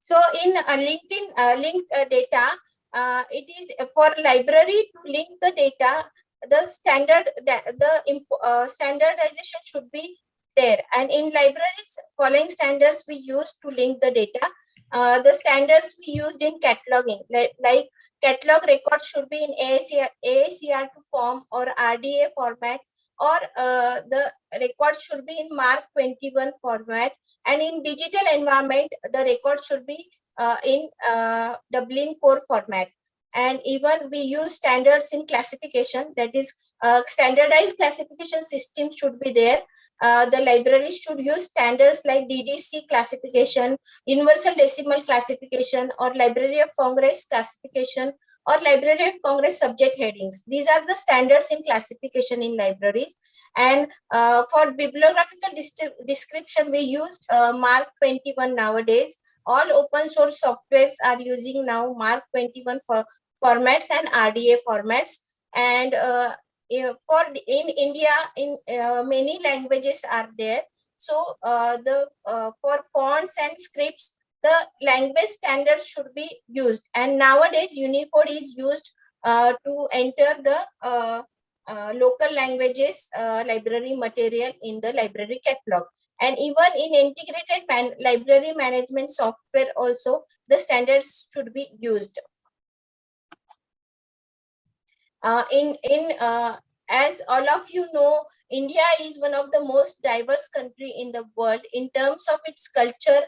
So in linked data, it is for library to link the data. The standardization should be there, and in libraries, following standards we use to link the data. The standards we used in cataloging, like catalog records should be in AACR2 form or RDA format, or the record should be in Mark 21 format. And in digital environment, the record should be in Dublin core format. And even we use standards in classification, that is standardized classification system should be there. The libraries should use standards like DDC classification, Universal Decimal classification, or Library of Congress classification, or Library of Congress subject headings. These are the standards in classification in libraries. And for bibliographical description, we used Mark 21 nowadays. All open source softwares are using now Mark 21 for formats and RDA formats. And in India, in many languages are there. So for fonts and scripts, the language standards should be used. And nowadays, Unicode is used to enter the local languages library material in the library catalog. And even in integrated library management software also, the standards should be used. As all of you know, India is one of the most diverse country in the world in terms of its culture,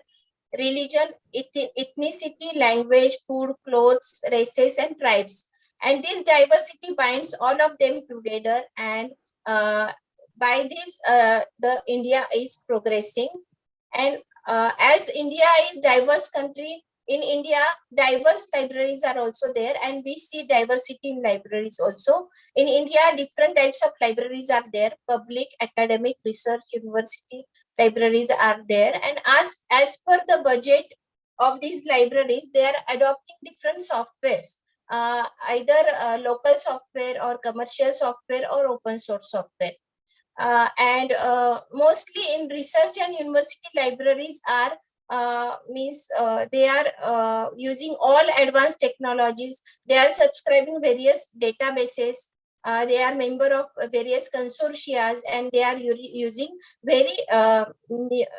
religion, ethnicity, language, food, clothes, races, and tribes. And this diversity binds all of them together, and by this, the India is progressing. And as India is diverse country, in India, diverse libraries are also there, and we see diversity in libraries also. In India, different types of libraries are there: public, academic, research, university libraries are there. And as per the budget of these libraries, they are adopting different softwares, either local software or commercial software or open source software. And mostly in research and university libraries are they are using all advanced technologies. They are subscribing various databases. They are member of various consortia, and they are using very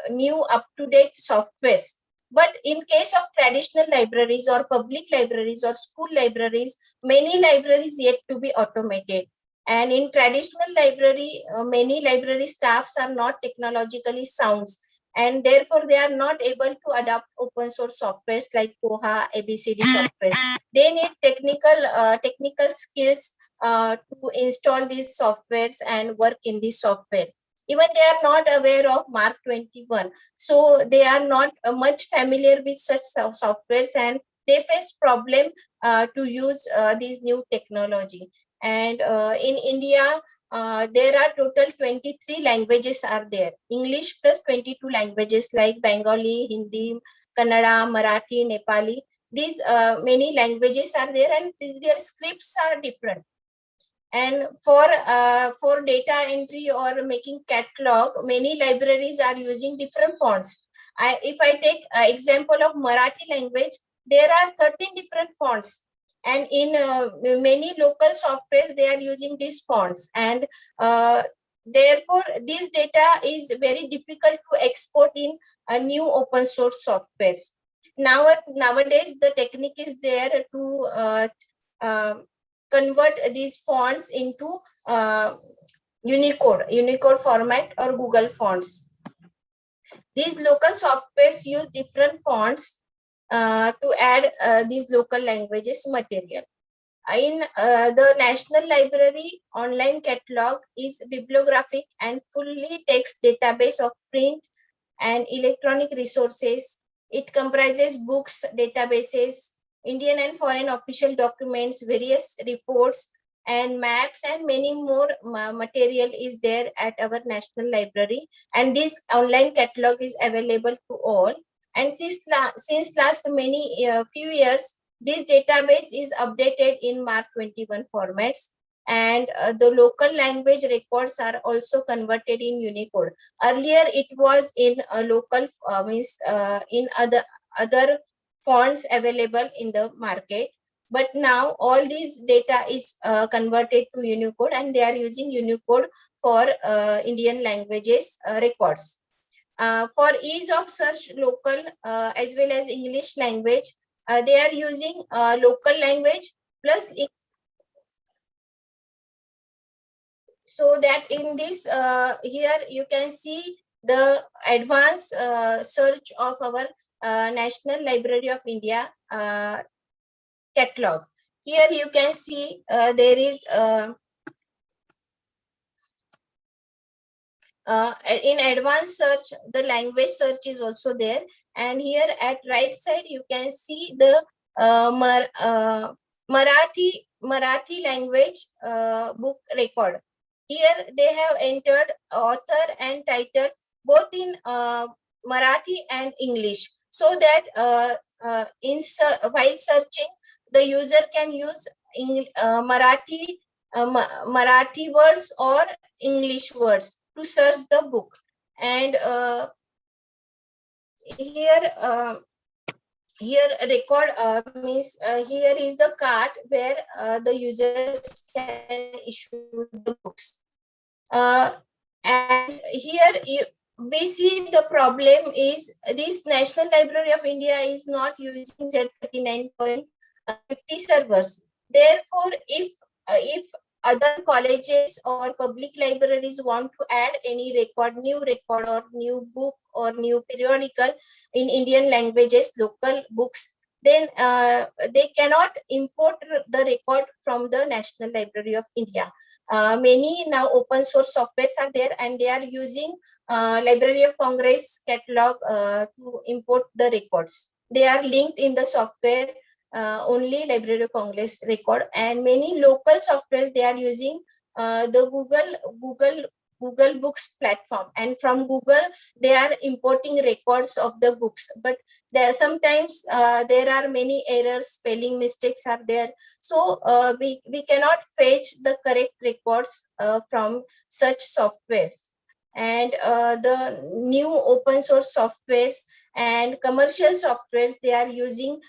new up-to-date softwares. But in case of traditional libraries or public libraries or school libraries, many libraries yet to be automated. And in traditional library, many library staffs are not technologically sound, and therefore they are not able to adopt open source softwares like Koha, ABCD softwares. They need technical skills to install these softwares and work in this software. Even they are not aware of Mark 21, so they are not much familiar with such softwares, and they face problem to use these new technology. And in India, there are total 23 languages are there. English plus 22 languages like Bengali, Hindi, Kannada, Marathi, Nepali. These many languages are there, and their scripts are different. And for data entry or making catalog, many libraries are using different fonts. If I take example of Marathi language, there are 13 different fonts. And in many local softwares, they are using these fonts. And therefore, this data is very difficult to export in new open source softwares. Nowadays, the technique is there to convert these fonts into Unicode format or Google fonts. These local softwares use different fonts to add these local languages material. In the National Library online catalog is bibliographic and fully text database of print and electronic resources. It comprises books, databases, Indian and foreign official documents, various reports and maps, and many more material is there at our National Library. And this online catalog is available to all. And since last many few years, this database is updated in Mark 21 formats, and the local language records are also converted in Unicode. Earlier, it was in local in other fonts available in the market. But now all these data is converted to Unicode, and they are using Unicode for Indian languages records. For ease of search, local as well as English language, they are using local language plus so that in this here you can see the advanced search of our National Library of India catalog. Here you can see there is in advanced search, the language search is also there. And here at right side, you can see the Marathi language book record. Here they have entered author and title both in Marathi and English, so that while searching, the user can use Marathi words or English words to search the book. And here record means here is the card where the users can issue the books. And here we see the problem is this National Library of India is not using Z39.50 servers. Therefore, if other colleges or public libraries want to add any new record or new book or new periodical in Indian languages, local books, then they cannot import the record from the National Library of India. Many now open source softwares are there, and they are using Library of Congress catalog to import the records. They are linked in the software only Library of Congress record, and many local softwares they are using the Google Books platform, and from Google they are importing records of the books. But there sometimes there are many errors, spelling mistakes are there, so we cannot fetch the correct records from such softwares. And the new open source softwares and commercial softwares, they are using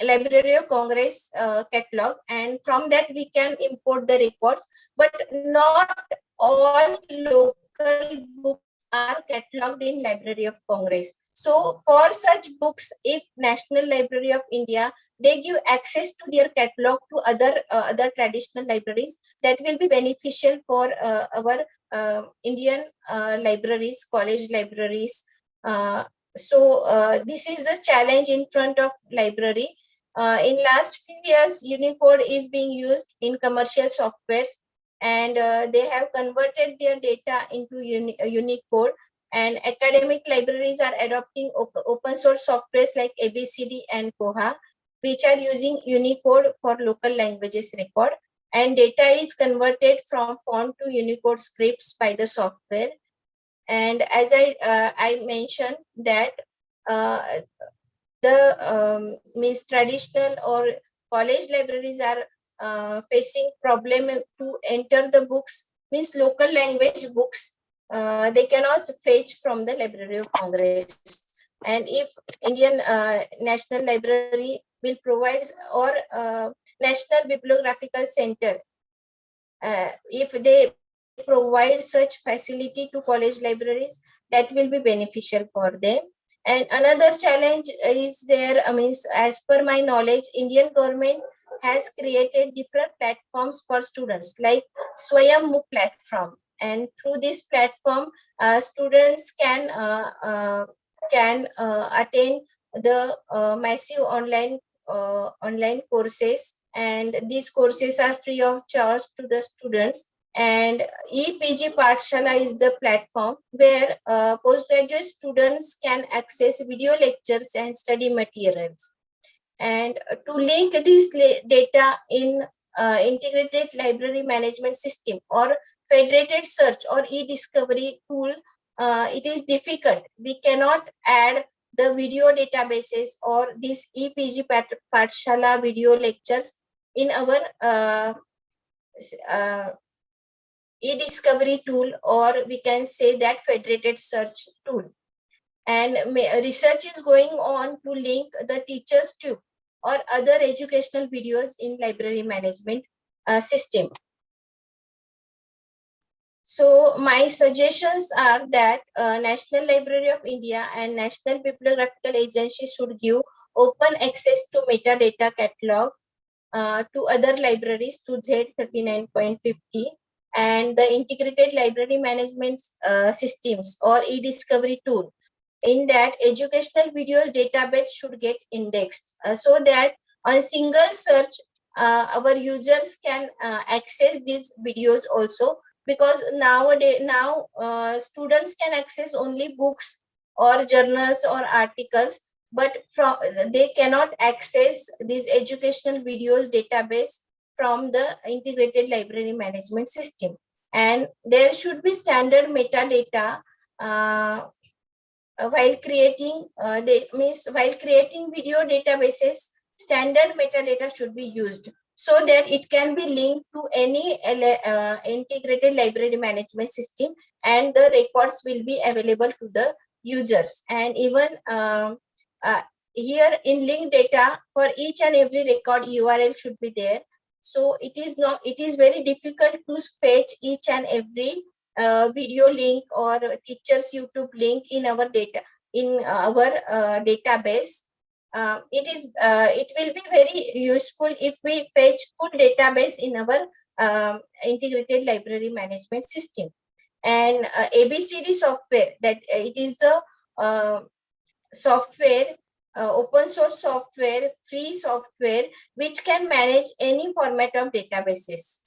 Library of Congress catalog, and from that we can import the records. But not all local books are cataloged in Library of Congress. So for such books, if National Library of India, they give access to their catalog to other traditional libraries, that will be beneficial for our Indian libraries, college libraries. So this is the challenge in front of library. In last few years, Unicode is being used in commercial softwares, and they have converted their data into Unicode. And academic libraries are adopting open source softwares like ABCD and Koha, which are using Unicode for local languages record. And data is converted from font to Unicode scripts by the software. And as I mentioned that the means traditional or college libraries are facing problem to enter the books, means local language books. They cannot fetch from the Library of Congress. And if Indian National Library will provide, or National Bibliographical Center, if they provide such facility to college libraries, that will be beneficial for them. And another challenge is there, as per my knowledge, Indian government has created different platforms for students, like Swayam platform. And through this platform, students can attain the massive online courses, and these courses are free of charge to the students. And ePG Pathshala is the platform where postgraduate students can access video lectures and study materials. And to link this data in integrated library management system or federated search or e-discovery tool, it is difficult. We cannot add the video databases or this ePG Pathshala video lectures in our e-discovery tool, or we can say that federated search tool. And research is going on to link the teachers tube or other educational videos in library management system. So my suggestions are that National Library of India and National Bibliographical Agency should give open access to metadata catalog to other libraries to Z39.50, and the integrated library management systems or e-discovery tool. In that, educational videos database should get indexed so that on single search, our users can access these videos also, because nowadays students can access only books or journals or articles, but from they cannot access these educational videos database from the integrated library management system. And there should be standard metadata while creating while creating video databases. Standard metadata should be used so that it can be linked to any integrated library management system, and the records will be available to the users. And even here in linked data, for each and every record URL should be there. So it is very difficult to fetch each and every video link or teachers YouTube link in our database. It will be very useful if we fetch good database in our integrated library management system. And ABCD software, that it is the software, open source software, free software, which can manage any format of databases.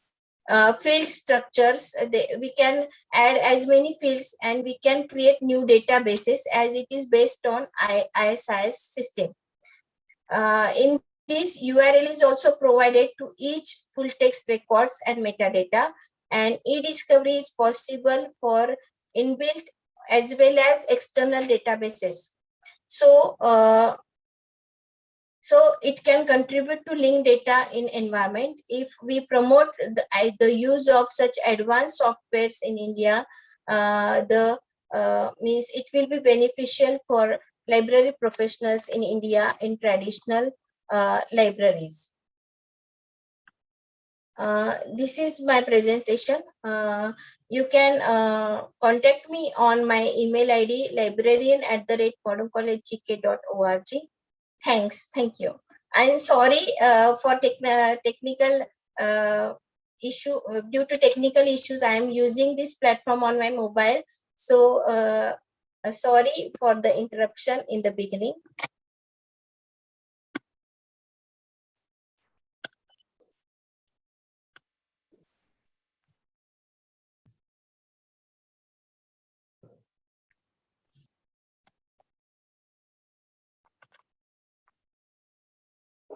Field structures, we can add as many fields, and we can create new databases as it is based on ISIS system. In this, URL is also provided to each full text records and metadata, and e-discovery is possible for inbuilt as well as external databases. So it can contribute to linked data in environment. If we promote the use of such advanced softwares in India, means it will be beneficial for library professionals in India in traditional libraries. This is my presentation. You can contact me on my email ID librarian@moderncollegegk.org. Thanks. Thank you. I'm sorry for technical issue. Due to technical issues, I am using this platform on my mobile. So sorry for the interruption in the beginning.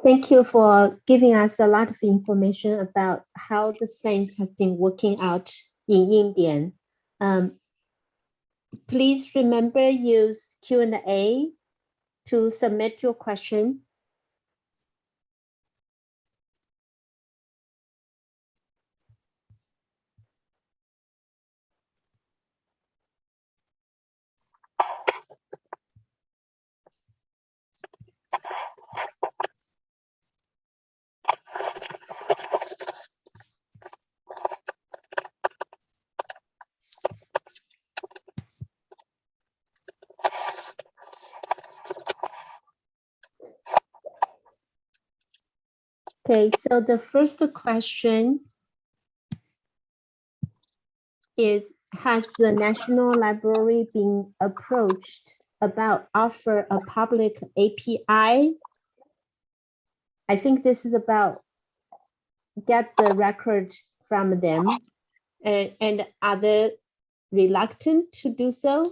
Thank you for giving us a lot of information about how the science has been working out in Indian. Please remember use Q&A to submit your question. Okay, so the first question is, has the National Library been approached about offer a public API? I think this is about get the record from them, and are they reluctant to do so?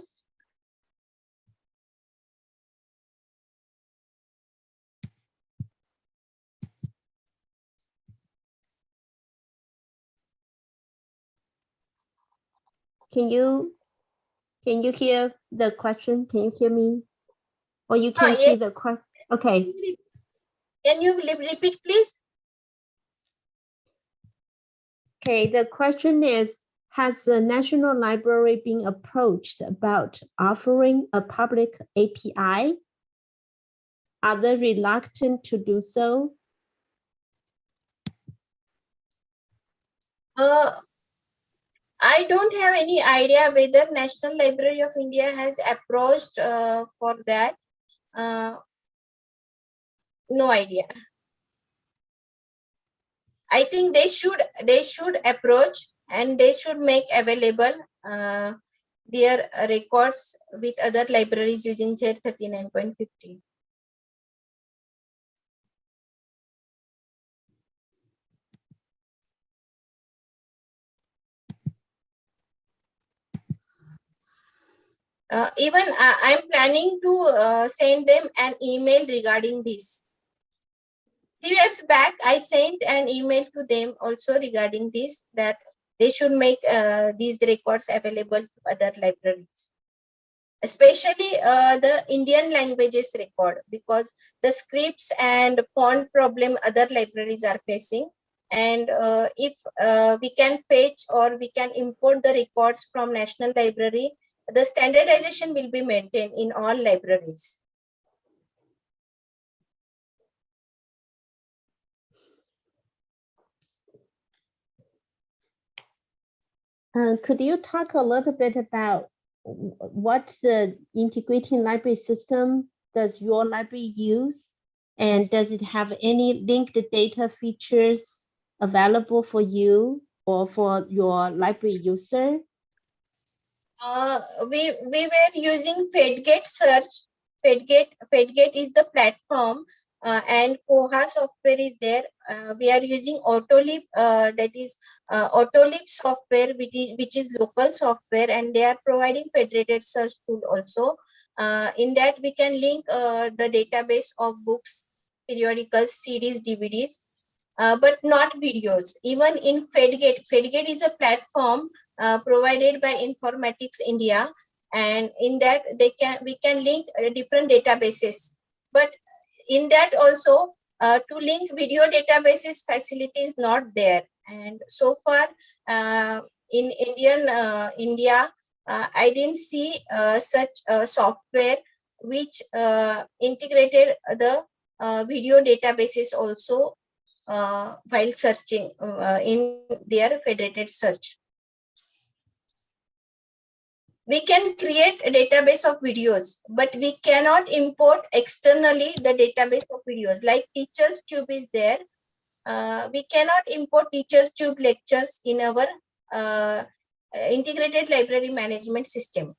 Can you hear the question? Can you hear me? Or you can see the question? Okay. Can you repeat, please? Okay, the question is, Has the National Library been approached about offering a public API? Are they reluctant to do so? I don't have any idea whether National Library of India has approached for that. No idea. I think they should approach and they should make available their records with other libraries using Z 39.50. Even I'm planning to send them an email regarding this. Few years back, I sent an email to them also regarding this, that they should make these records available to other libraries, especially the Indian languages record, because the scripts and font problem other libraries are facing. And if we can fetch or we can import the records from National Library, the standardization will be maintained in all libraries. Could you talk a little bit about what the integrating library system does your library use? And does it have any linked data features available for you or for your library user? We were using FedGate search. FedGate is the platform, and Koha software is there. We are using Autolib, that is Autolib software, which is local software, and they are providing federated search tool also. In that we can link the database of books, periodicals, CDs, DVDs, but not videos. Even in FedGate is a platform provided by Informatics India, and in that we can link different databases. But in that also, to link video databases facility is not there. And so far in India, I didn't see such software which integrated the video databases also while searching in their federated search. We can create a database of videos, but we cannot import externally the database of videos. Like Teachers Tube is there. We cannot import Teachers Tube lectures in our integrated library management system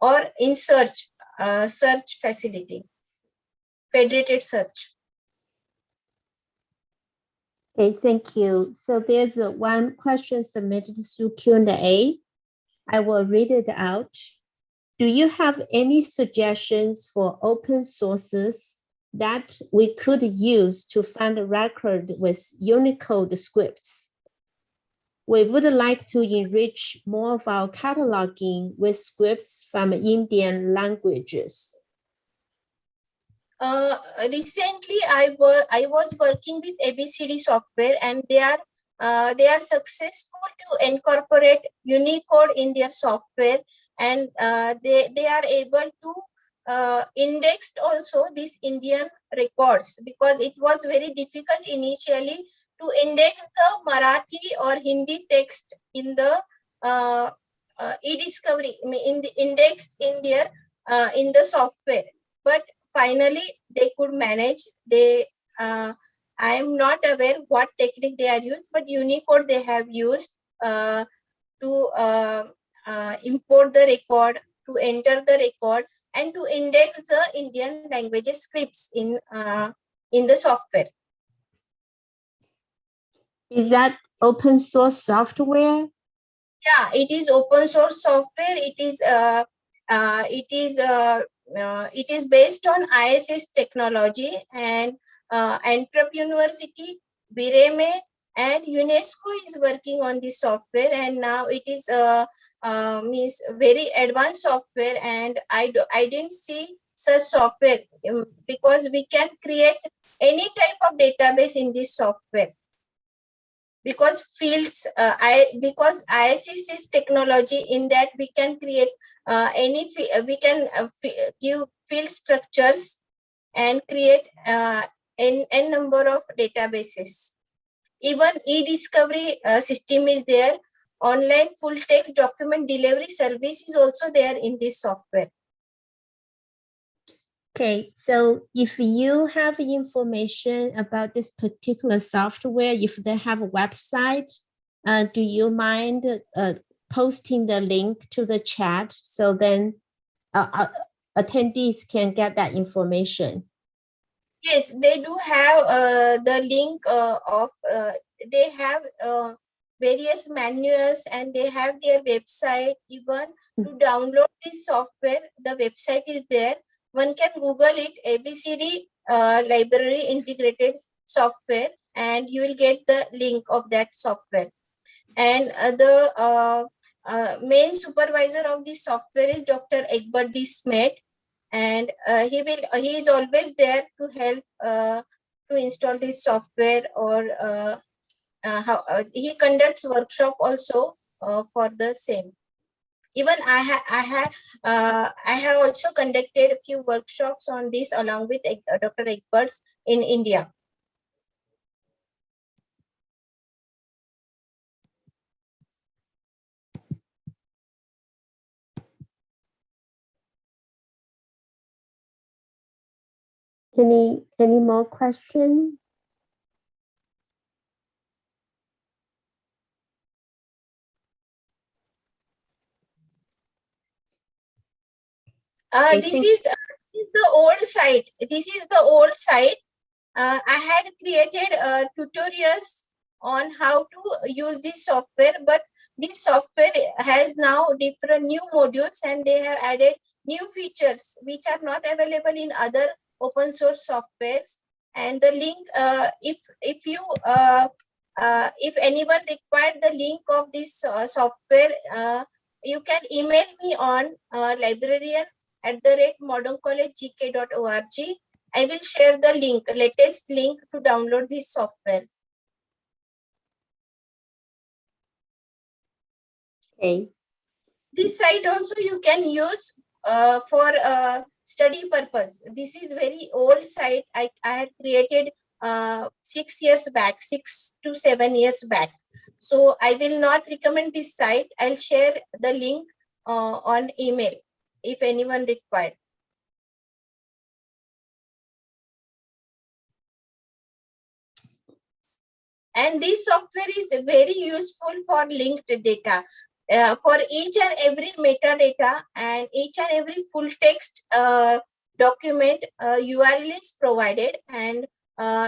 or in search facility, federated search. Okay, thank you. So there's one question submitted through Q&A. I will read it out. Do you have any suggestions for open sources that we could use to find a record with Unicode scripts? We would like to enrich more of our cataloging with scripts from Indian languages. Recently, I was working with ABCD software, and they are successful to incorporate Unicode in their software, and they are able to index also these Indian records, because it was very difficult initially to index the Marathi or Hindi text in the e-discovery, indexed in their in the software. But finally they could manage. I am not aware what technique they are used, but Unicode they have used to import the record, to enter the record, and to index the Indian languages scripts in the software. Is that open source software? Yeah, it is open source software. It is based on ISS technology, and Entrepreneurship, Bireme, and UNESCO is working on this software, and now it is means very advanced software, and I didn't see such software, because we can create any type of database in this software. because fields because ISS is technology in that we can create we can give field structures and create n number of databases. Even e-discovery system is there. Online full text document delivery service is also there in this software. Okay, so if you have information about this particular software, if they have a website, do you mind posting the link to the chat so then attendees can get that information? Yes, they do have the link of, they have various manuals and they have their website. Even to download this software, the website is there. One can Google it, ABCD library integrated software, and you will get the link of that software. And the main supervisor of this software is Dr. Egbert D. Smith, and he is always there to help to install this software, or how he conducts workshop also for the same. Even I have also conducted a few workshops on this along with Dr. Egberts in India. Any more questions? This is the old site. This is the old site. I had created tutorials on how to use this software, but this software has now different new modules, and they have added new features which are not available in other open source softwares. And the link, if anyone required the link of this software, you can email me on librarian@moderncollegegk.org. I will share the link, latest link to download this software. Okay. This site also you can use for study purpose. This is very old site. I had created 6 years back, 6 to 7 years back. So I will not recommend this site. I'll share the link on email if anyone required. And this software is very useful for linked data. For each and every metadata and each and every full text document, URL is provided, and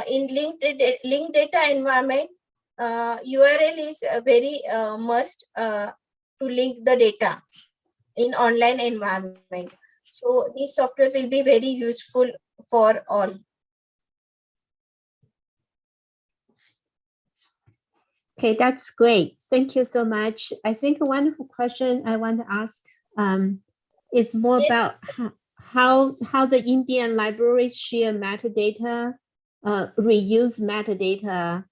in linked data environment, URL is very must to link the data in online environment. So this software will be very useful for all. Okay, that's great. Thank you so much. I think a wonderful question I want to ask is more about how the Indian libraries share metadata, reuse metadata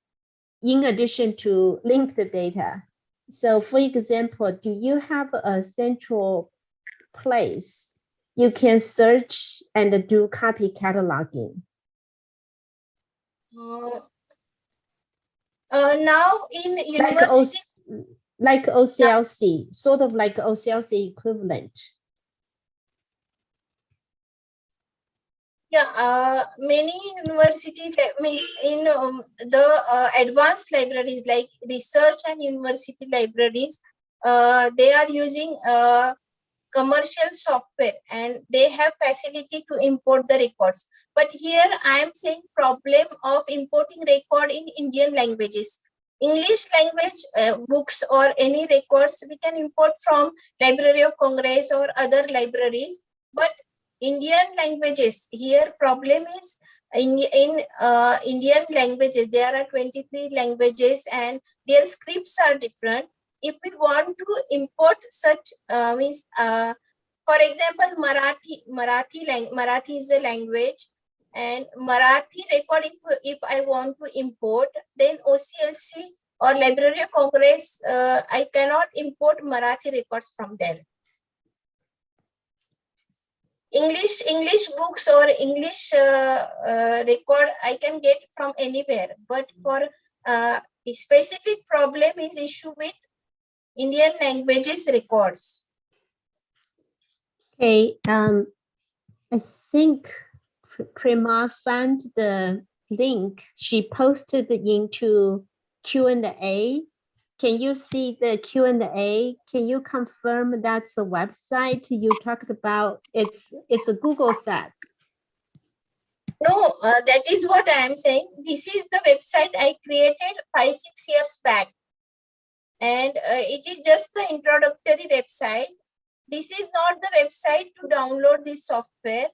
in addition to linked data. So for example, do you have a central place you can search and do copy cataloging? Now in university, like OCLC, sort of like OCLC equivalent. Yeah, many university means in the advanced libraries like research and university libraries, they are using commercial software and they have facility to import the records. But here I am saying problem of importing record in Indian languages. English language books or any records we can import from Library of Congress or other libraries, but Indian languages, here problem is in Indian languages, there are 23 languages and their scripts are different. If we want to import such means for example Marathi is a language, and Marathi record if I want to import, then OCLC or Library of Congress, I cannot import Marathi records from there. English books or English record I can get from anywhere, but for the specific problem is issue with Indian languages records. Okay, I think Prima found the link. She posted it into Q&A. Can you see the Q&A? Can you confirm that's a website you talked about? It's a Google site. No, that is what I am saying. This is the website I created 5-6 years back. And it is just the introductory website. This is not the website to download this software.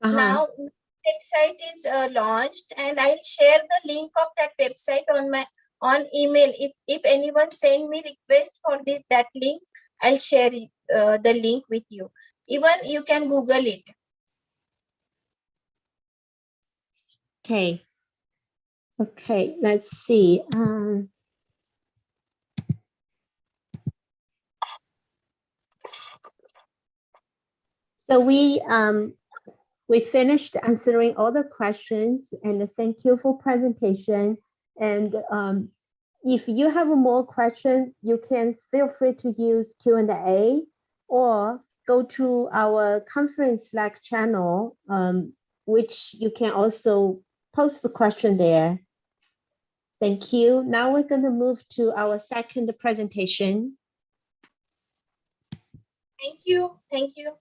Now, website is launched, and I'll share the link of that website on email. If anyone send me request for that link, I'll share the link with you. Even you can Google it. Okay, let's see. So we finished answering all the questions, and thank you for presentation. And if you have more questions, you can feel free to use Q&A or go to our conference Slack channel, which you can also post the question there. Thank you. Now we're going to move to our second presentation. Thank you. Thank you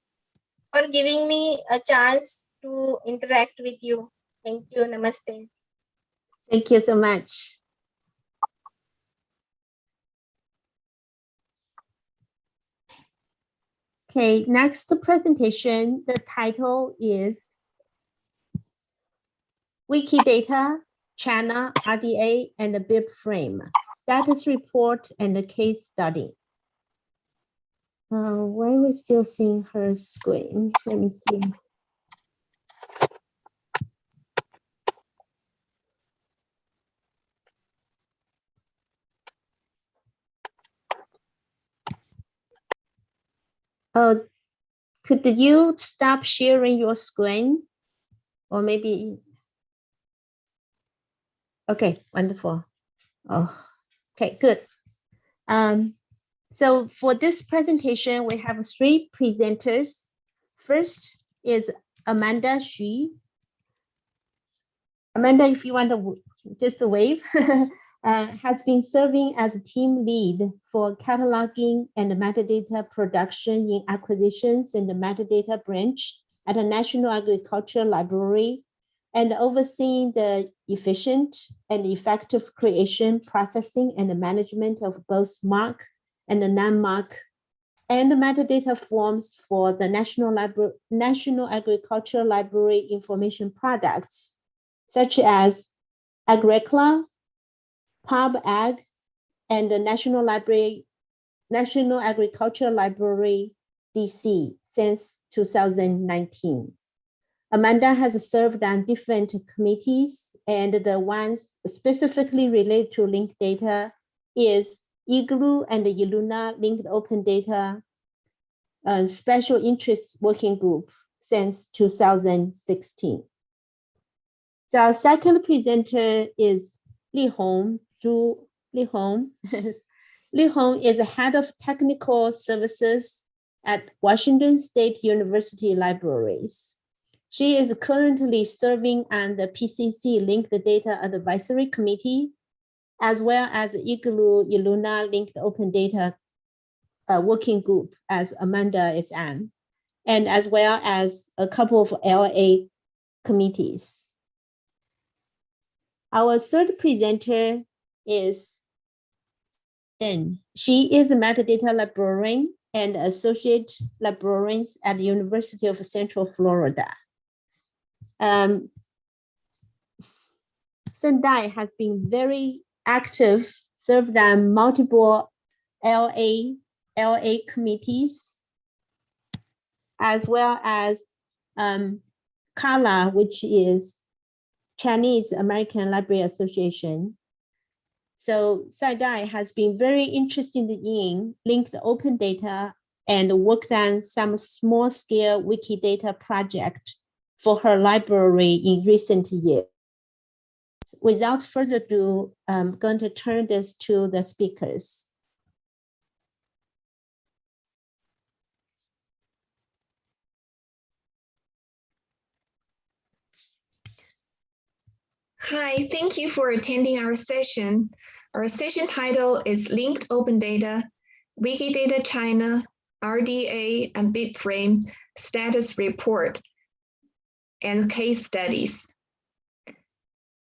for giving me a chance to interact with you. Thank you. Namaste. Thank you so much. Okay, next presentation, the title is Wikidata, China, RDA, and the BIP frame, status report and the case study. Why are we still seeing her screen? Let me see. Could you stop sharing your screen? Or maybe, okay, wonderful. Oh, okay, good. So for this presentation, we have 3 presenters. First is Amanda Xu. Amanda, if you want to just wave, has been serving as a team lead for cataloging and metadata production in acquisitions and the metadata branch at the National Agricultural Library, and overseeing the efficient and effective creation, processing, and the management of both MARC and the non-MARC and the metadata forms for the National Agricultural Library information products, such as Agricola, PubAg, and the National Agricultural Library, DC, since 2019. Amanda has served on different committees, and the ones specifically related to linked data is IGLU and the ILUNA Linked Open Data Special Interest Working Group since 2016. So our second presenter is Li Hong, Zhu Li Hong. Li Hong is a head of technical services at Washington State University Libraries. She is currently serving on the PCC Linked Data Advisory Committee, as well as IGLU ILUNA Linked Open Data Working Group, as Amanda is on, and as well as a couple of LA committees. Our third presenter is Jen. She is a metadata librarian and associate librarian at the University of Central Florida. Sendai has been very active, served on multiple LA committees, as well as CALA, which is Chinese American Library Association. So Saidai has been very interested in linked open data and worked on some small-scale Wikidata project for her library in recent years. Without further ado, I'm going to turn this to the speakers. Hi, thank you for attending our session. Our session title is Linked Open Data, Wikidata China, RDA, and BibFrame Status Report and Case Studies.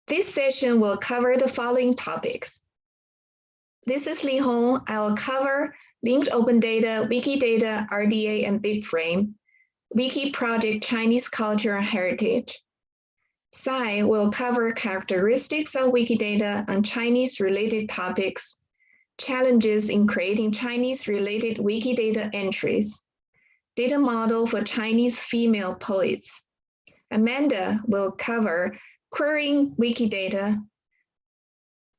This session will cover the following topics. This is Li Hong. I will cover Linked Open Data, Wikidata, RDA, and BibFrame, Wiki Project Chinese Culture and Heritage. Sai will cover characteristics of Wikidata and Chinese-related topics, challenges in creating Chinese-related Wikidata entries, data model for Chinese female poets. Amanda will cover querying Wikidata,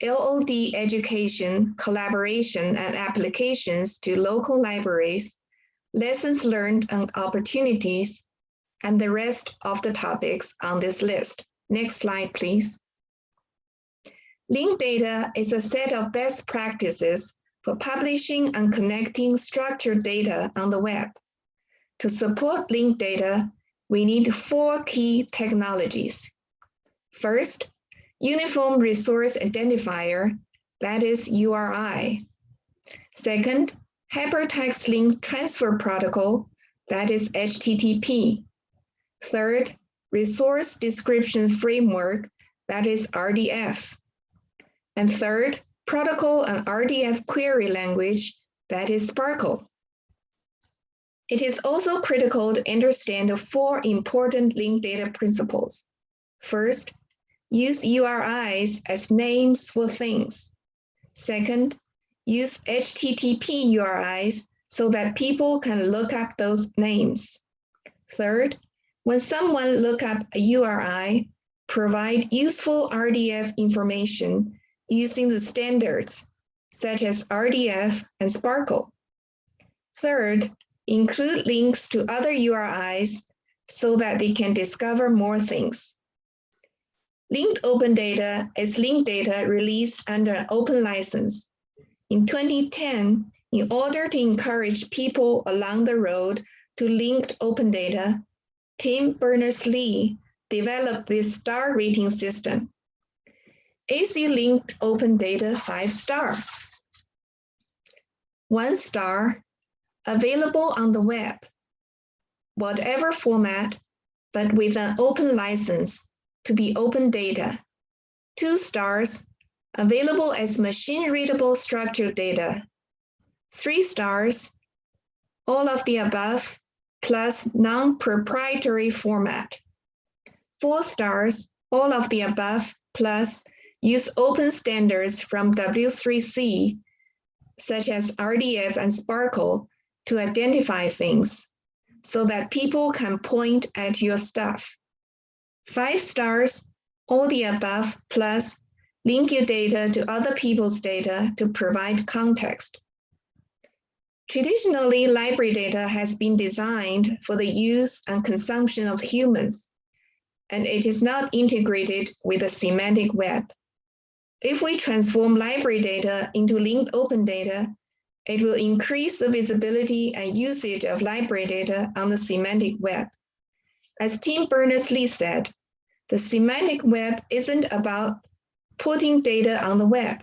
LOD education, collaboration, and applications to local libraries, lessons learned and opportunities, and the rest of the topics on this list. Next slide, please. Linked data is a set of best practices for publishing and connecting structured data on the web. To support linked data, we need 4 key technologies. First, Uniform Resource Identifier, that is URI. Second, Hypertext Link Transfer Protocol, that is HTTP. Third, Resource Description Framework, that is RDF. And third, Protocol and RDF Query Language, that is Sparkle. It is also critical to understand the 4 important linked data principles. First, use URIs as names for things. Second, use HTTP URIs so that people can look up those names. Third, when someone looks up a URI, provide useful RDF information using the standards, such as RDF and Sparkle. Third, include links to other URIs so that they can discover more things. Linked open data is linked data released under an open license. In 2010, in order to encourage people along the road to linked open data, Tim Berners-Lee developed this star rating system. Is your linked open data 5-star? 1 star, available on the web, whatever format, but with an open license to be open data. 2 stars, available as machine-readable structured data. 3 stars, all of the above, plus non-proprietary format. 4 stars, all of the above, plus use open standards from W3C, such as RDF and Sparkle, to identify things, so that people can point at your stuff. 5 stars, all the above, plus link your data to other people's data to provide context. Traditionally, library data has been designed for the use and consumption of humans, and it is not integrated with the semantic web. If we transform library data into linked open data, it will increase the visibility and usage of library data on the semantic web. As Tim Berners-Lee said, the semantic web isn't about putting data on the web.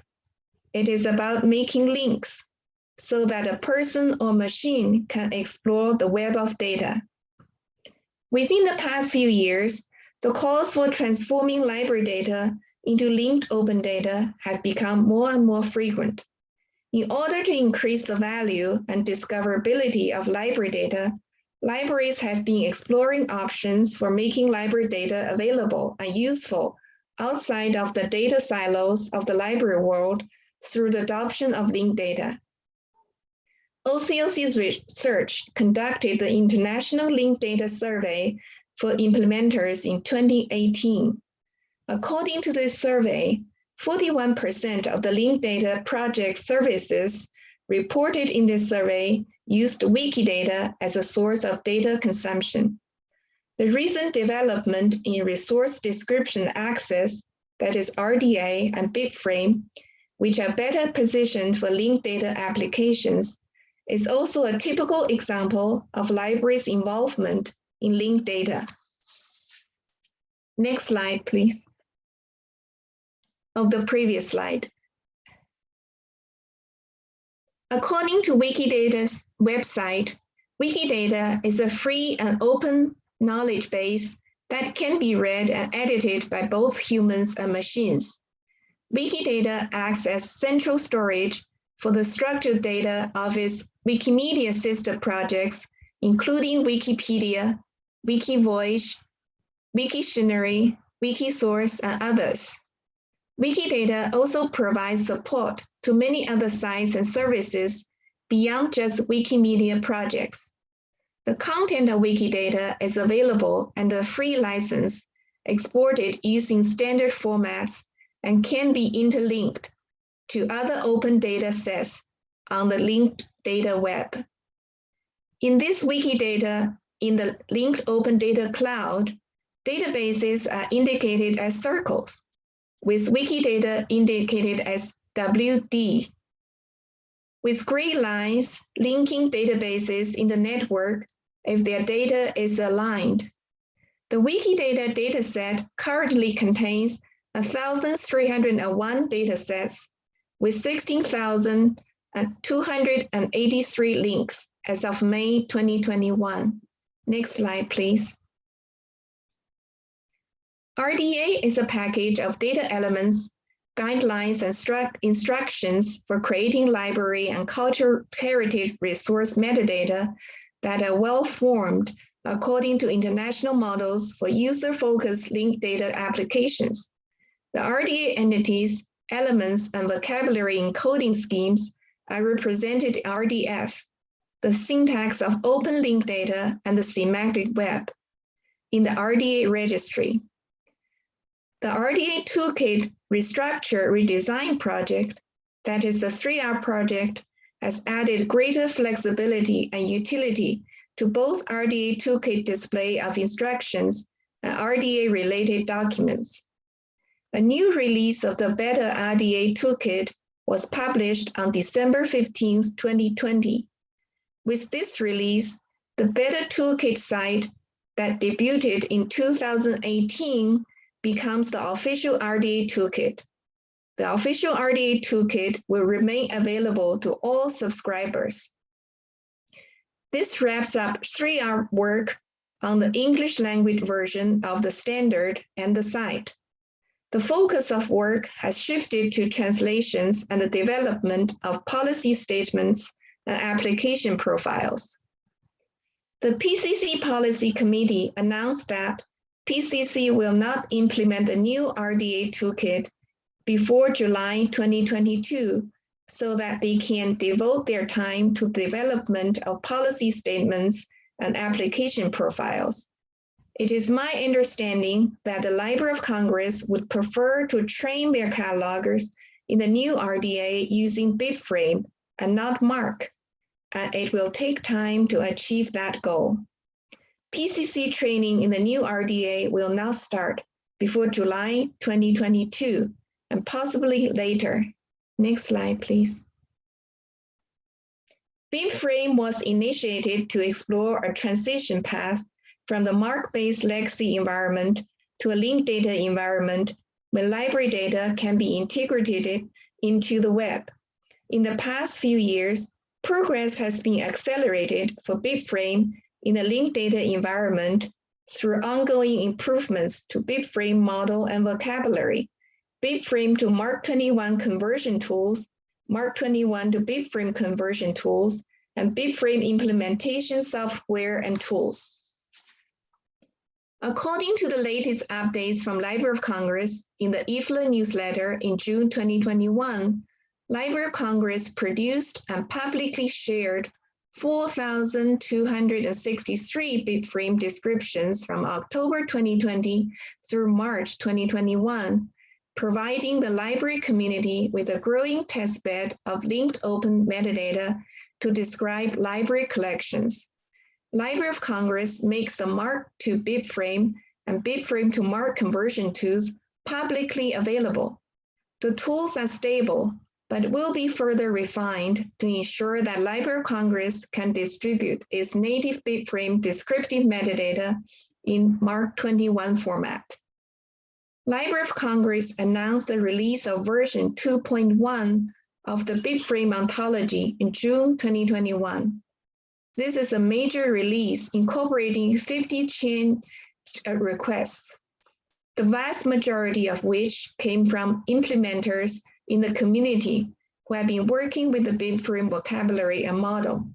It is about making links so that a person or machine can explore the web of data. Within the past few years, the calls for transforming library data into linked open data have become more and more frequent. In order to increase the value and discoverability of library data, libraries have been exploring options for making library data available and useful outside of the data silos of the library world through the adoption of linked data. OCLC's research conducted the International Linked Data Survey for implementers in 2018. According to this survey, 41% of the linked data project services reported in this survey used Wikidata as a source of data consumption. The recent development in resource description access, that is RDA and BibFrame, which are better positioned for linked data applications, is also a typical example of libraries' involvement in linked data. Next slide, please. Of the previous slide. According to Wikidata's website, Wikidata is a free and open knowledge base that can be read and edited by both humans and machines. Wikidata acts as central storage for the structured data of its Wikimedia sister projects, including Wikipedia, Wikivoyage, Wiktionary, Wikisource, and others. Wikidata also provides support to many other sites and services beyond just Wikimedia projects. The content of Wikidata is available under a free license, exported using standard formats, and can be interlinked to other open data sets on the linked data web. In this Wikidata, in the linked open data cloud, databases are indicated as circles, with Wikidata indicated as WD. With gray lines linking databases in the network if their data is aligned. The Wikidata dataset currently contains 1,301 datasets with 16,283 links as of May 2021. Next slide, please. RDA is a package of data elements, guidelines, and instructions for creating library and cultural heritage resource metadata that are well-formed according to international models for user-focused linked data applications. The RDA entities, elements, and vocabulary encoding schemes are represented in RDF, the syntax of open linked data and the semantic web, in the RDA registry. The RDA Toolkit Restructure Redesign project, that is the 3R project, has added greater flexibility and utility to both RDA Toolkit display of instructions and RDA-related documents. A new release of the Beta RDA Toolkit was published on December 15, 2020. With this release, the Beta Toolkit site that debuted in 2018 becomes the official RDA Toolkit. The official RDA Toolkit will remain available to all subscribers. This wraps up 3R work on the English language version of the standard and the site. The focus of work has shifted to translations and the development of policy statements and application profiles. The PCC Policy Committee announced that PCC will not implement a new RDA toolkit before July 2022 so that they can devote their time to development of policy statements and application profiles. It is my understanding that the Library of Congress would prefer to train their catalogers in the new RDA using BibFrame and not MARC, and it will take time to achieve that goal. PCC training in the new RDA will not start before July 2022 and possibly later. Next slide, please. BibFrame was initiated to explore a transition path from the MARC-based legacy environment to a linked data environment where library data can be integrated into the web. In the past few years, progress has been accelerated for BibFrame in the linked data environment through ongoing improvements to BibFrame model and vocabulary, BibFrame to MARC21 conversion tools, MARC21 to BibFrame conversion tools, and BibFrame implementation software and tools. According to the latest updates from Library of Congress in the IFLA newsletter in June 2021, Library of Congress produced and publicly shared 4,263 BibFrame descriptions from October 2020 through March 2021, providing the library community with a growing testbed of linked open metadata to describe library collections. Library of Congress makes the MARC to BibFrame and BibFrame to MARC conversion tools publicly available. The tools are stable, but will be further refined to ensure that Library of Congress can distribute its native BibFrame descriptive metadata in MARC 21 format. Library of Congress announced the release of version 2.1 of the BibFrame ontology in June 2021. This is a major release incorporating 50 change requests, the vast majority of which came from implementers in the community who have been working with the BibFrame vocabulary and model.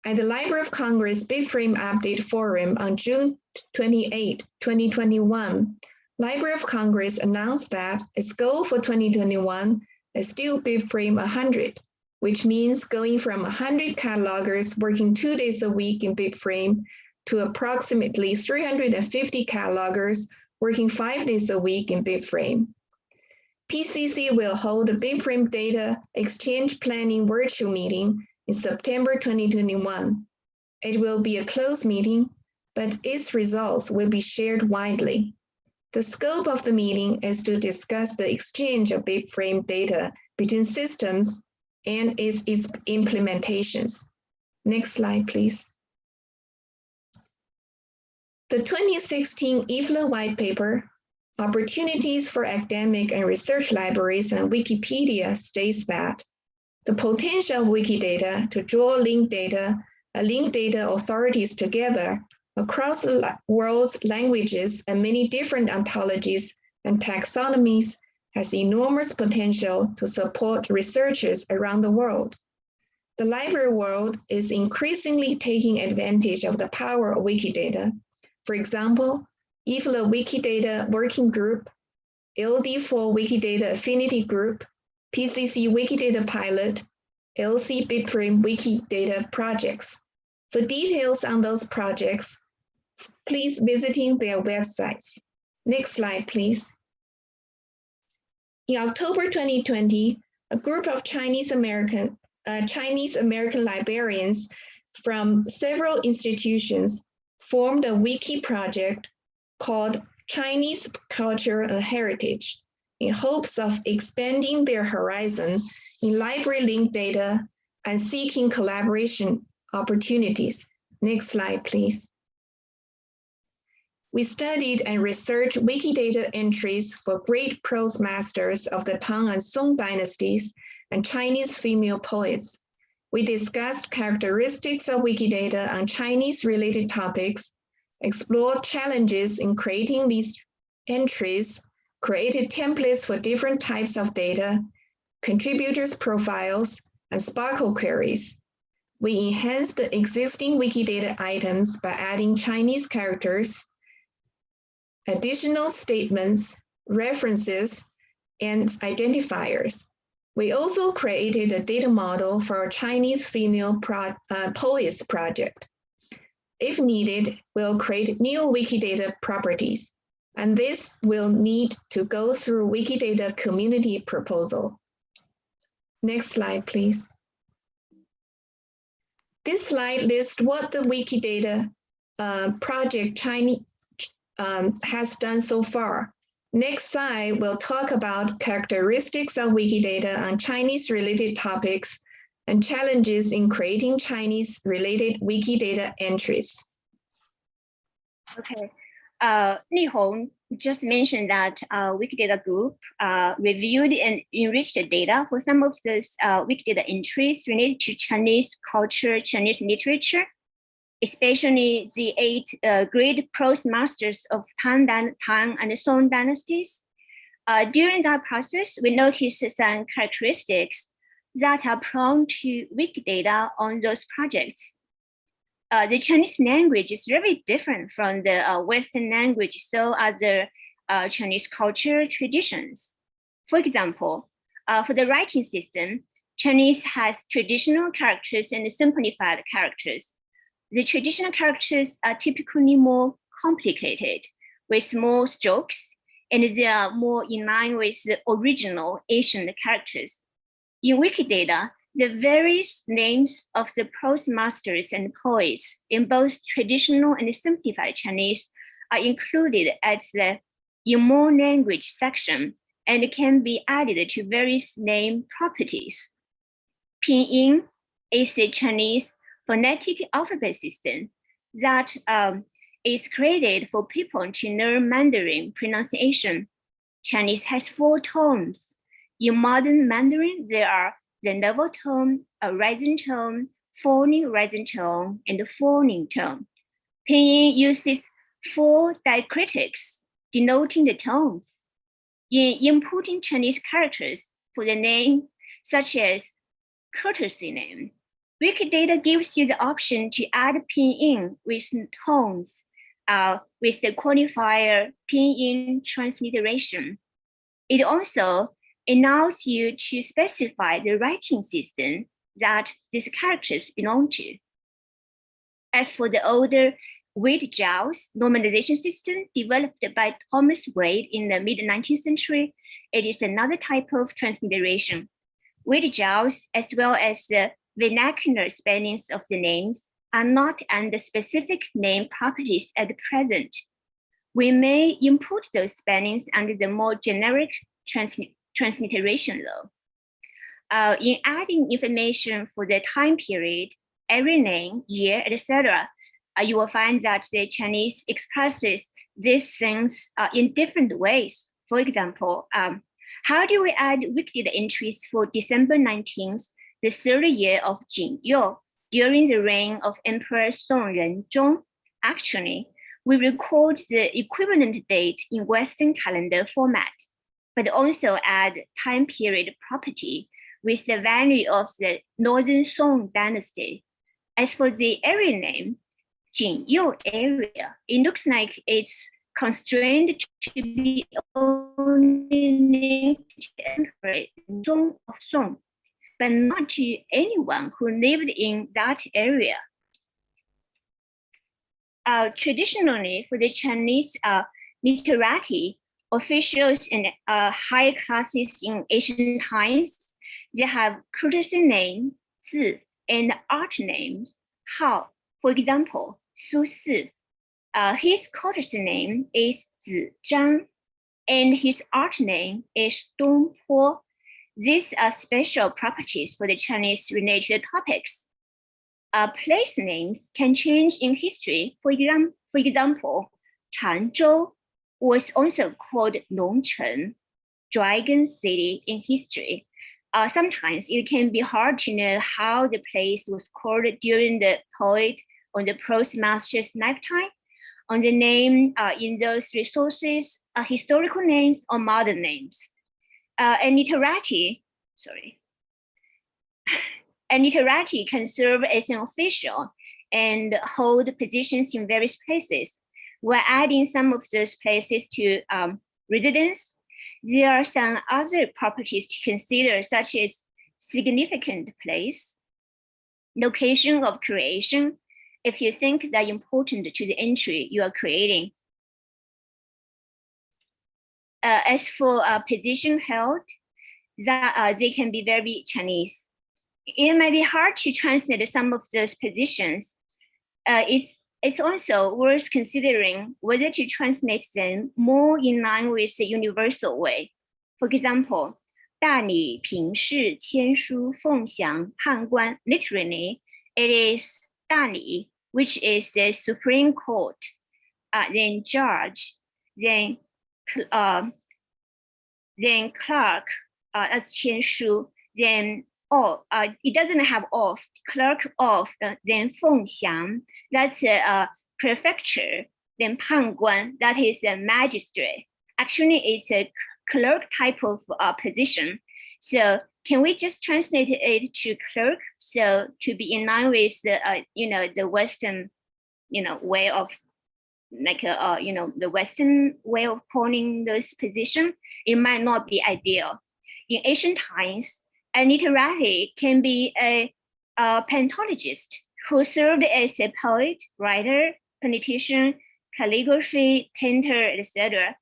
At the Library of Congress BibFrame Update Forum on June 28, 2021, Library of Congress announced that its goal for 2021 is still BibFrame 100, which means going from 100 catalogers working 2 days a week in BibFrame to approximately 350 catalogers working 5 days a week in BibFrame. PCC will hold a BibFrame Data Exchange Planning virtual meeting in September 2021. It will be a closed meeting, but its results will be shared widely. The scope of the meeting is to discuss the exchange of BibFrame data between systems and its implementations. Next slide, please. The 2016 IFLA white paper, Opportunities for Academic and Research Libraries and Wikipedia, states that the potential of Wikidata to draw linked data and linked data authorities together across the world's languages and many different ontologies and taxonomies has enormous potential to support researchers around the world. The library world is increasingly taking advantage of the power of Wikidata. For example, IFLA Wikidata Working Group, LD4 Wikidata Affinity Group, PCC Wikidata Pilot, LC BibFrame Wikidata projects. For details on those projects, please visiting their websites. Next slide, please. In October 2020, a group of Chinese American librarians from several institutions formed a wiki project called Chinese Culture and Heritage in hopes of expanding their horizon in library linked data and seeking collaboration opportunities. Next slide, please. We studied and researched Wikidata entries for great prose masters of the Tang and Song dynasties and Chinese female poets. We discussed characteristics of Wikidata on Chinese-related topics, explored challenges in creating these entries, created templates for different types of data, contributors' profiles, and Sparkle queries. We enhanced the existing Wikidata items by adding Chinese characters, additional statements, references, and identifiers. We also created a data model for our Chinese female poets project. If needed, we'll create new Wikidata properties, and this will need to go through Wikidata community proposal. Next slide, please. This slide lists what the Wikidata project Chinese has done so far. Next slide, we'll talk about characteristics of Wikidata on Chinese-related topics and challenges in creating Chinese-related Wikidata entries. Okay, Li Hong just mentioned that Wikidata group reviewed and enriched the data for some of those Wikidata entries related to Chinese culture, Chinese literature, especially the 8 great prose masters of Tang and Song dynasties. During that process, we noticed some characteristics that are prone to weak data on those projects. The Chinese language is very different from the Western language, so are the Chinese culture traditions. For example, for the writing system, Chinese has traditional characters and simplified characters. The traditional characters are typically more complicated with more strokes and they are more in line with the original ancient characters. In Wikidata, the various names of the prose masters and poets in both traditional and simplified Chinese are included at the in more language section and can be added to various name properties. Pinyin is a Chinese phonetic alphabet system that is created for people to learn Mandarin pronunciation. Chinese has 4 tones. In modern Mandarin, there are the level tone, a rising tone, falling rising tone, and a falling tone. Pinyin uses 4 diacritics denoting the tones. In inputting Chinese characters for the name, such as courtesy name, Wikidata gives you the option to add pinyin with tones with the qualifier pinyin transliteration. It also allows you to specify the writing system that these characters belong to. As for the older Wade-Giles normalization system developed by Thomas Wade in the mid-19th century, it is another type of transliteration. Wade-Giles, as well as the vernacular spellings of the names, are not under specific name properties at present. We may input those spellings under the more generic transliteration though. In adding information for the time period, area name, year, etc., you will find that the Chinese expresses these things in different ways. For example, how do we add Wikidata entries for December 19th, the 3rd year of Jin You, during the reign of Emperor Song Renzhong? Actually, we record the equivalent date in Western calendar format, but also add time period property with the value of the Northern Song dynasty. As for the area name, Jin-You area, it looks like it's constrained to be only linked to Emperor Zong of Song, but not to anyone who lived in that area. Traditionally, for the Chinese literati, officials and higher classes in ancient times, they have courtesy name, 字, and art names, 号. For example, Su Si, his courtesy name is Zi Zhang, and his art name is Dong Po. These are special properties for the Chinese related topics. Place names can change in history. For example, Changzhou was also called Longcheng, Dragon City in history. Sometimes it can be hard to know how the place was called during the poet or the prose master's lifetime, on the name in those resources, historical names or modern names. A literati can serve as an official and hold positions in various places. We're adding some of those places to residence. There are some other properties to consider, such as significant place, location of creation, if you think they're important to the entry you are creating. As for position held, that they can be very Chinese. It might be hard to translate some of those positions. It's also worth considering whether to translate them more in line with the universal way. For example, 大理平视签书凤翔判官, literally, it is 大理, which is the Supreme Court, then judge, then clerk, that's 签书, then it doesn't have of, clerk of, then 凤翔, that's a prefecture, then 判官, that is a magistrate. Actually, it's a clerk type of position. So can we just translate it to clerk? So to be in line with the, the Western, way of the Western way of calling this position, it might not be ideal. In ancient times, a literati can be a pantologist who served as a poet, writer, politician, calligraphy, painter, etc.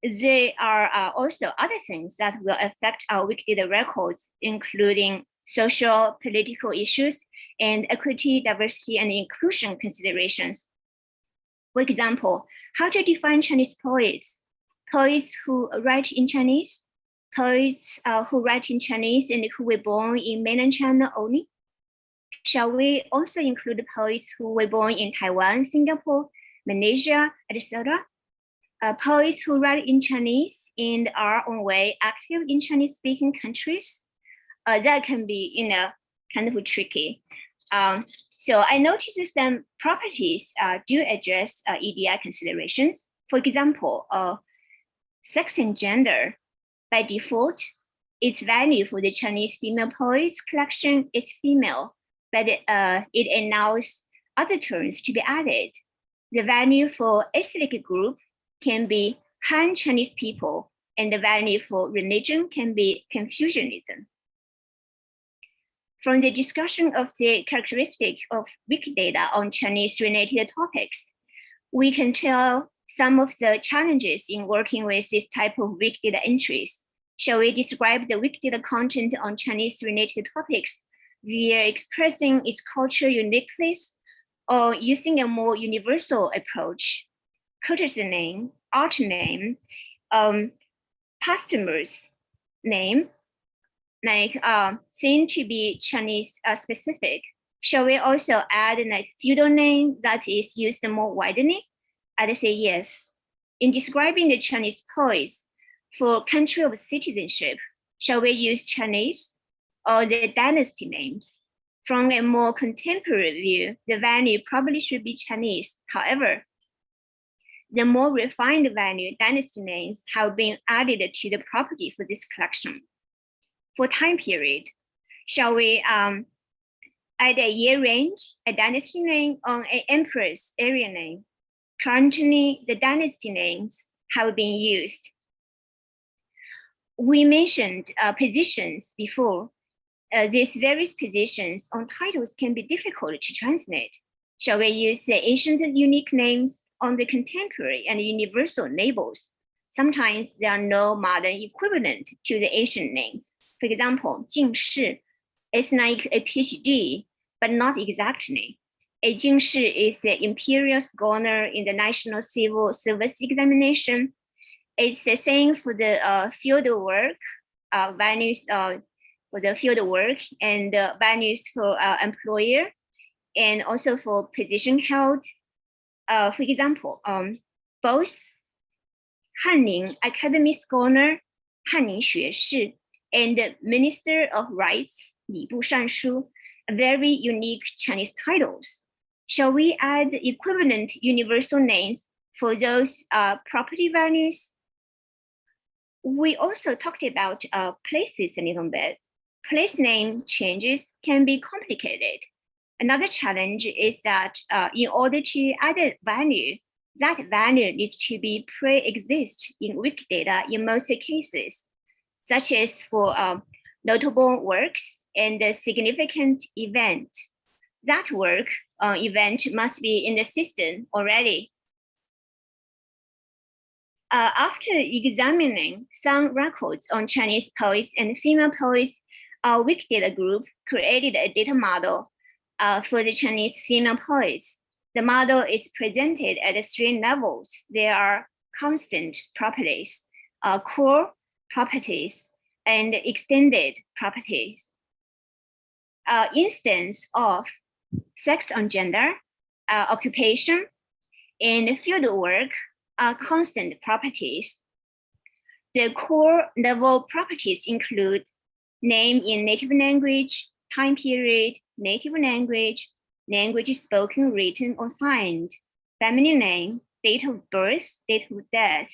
There are also other things that will affect our Wikidata records, including social, political issues, and equity, diversity, and inclusion considerations. For example, how to define Chinese poets, poets who write in Chinese, poets who write in Chinese and who were born in mainland China only. Shall we also include poets who were born in Taiwan, Singapore, Malaysia, etc.? Poets who write in Chinese and are on way active in Chinese-speaking countries? That can be, kind of tricky. So I noticed some properties do address EDI considerations. For example, sex and gender. By default, its value for the Chinese female poets collection is female, but it allows other terms to be added. The value for ethnic group can be Han Chinese people, and the value for religion can be Confucianism. From the discussion of the characteristic of Wikidata on Chinese-related topics, we can tell some of the challenges in working with this type of Wikidata entries. Shall we describe the Wikidata content on Chinese-related topics via expressing its cultural uniqueness or using a more universal approach? Courtesy name, art name, posthumous name, like seem to be Chinese specific. Shall we also add like feudal name that is used more widely? I'd say yes. In describing the Chinese poets for country of citizenship, shall we use Chinese or the dynasty names? From a more contemporary view, the value probably should be Chinese. However, the more refined value dynasty names have been added to the property for this collection. For time period, shall we add a year range, a dynasty name, or an emperor's area name? Currently, the dynasty names have been used. We mentioned positions before. These various positions on titles can be difficult to translate. Shall we use the ancient unique names on the contemporary and universal labels? Sometimes there are no modern equivalent to the ancient names. For example, 进士 is like a PhD, but not exactly. A 进士 is the imperial scholar in the National Civil Service Examination. It's the same for the field work, values for the field work and values for employer, and also for position held. For example, both 翰林 Academy Scholar, 翰林学士, and Minister of Rights, 礼部尚书, very unique Chinese titles. Shall we add equivalent universal names for those property values? We also talked about places a little bit. Place name changes can be complicated. Another challenge is that in order to add a value, that value needs to be pre-exist in Wikidata in most cases, such as for notable works and a significant event. That work event must be in the system already. After examining some records on Chinese poets and female poets, our Wikidata group created a data model for the Chinese female poets. The model is presented at 3 levels. There are constant properties, core properties, and extended properties. Instance of sex and gender, occupation, and field work are constant properties. The core level properties include name in native language, time period, native language, language spoken, written, or signed, family name, date of birth, date of death.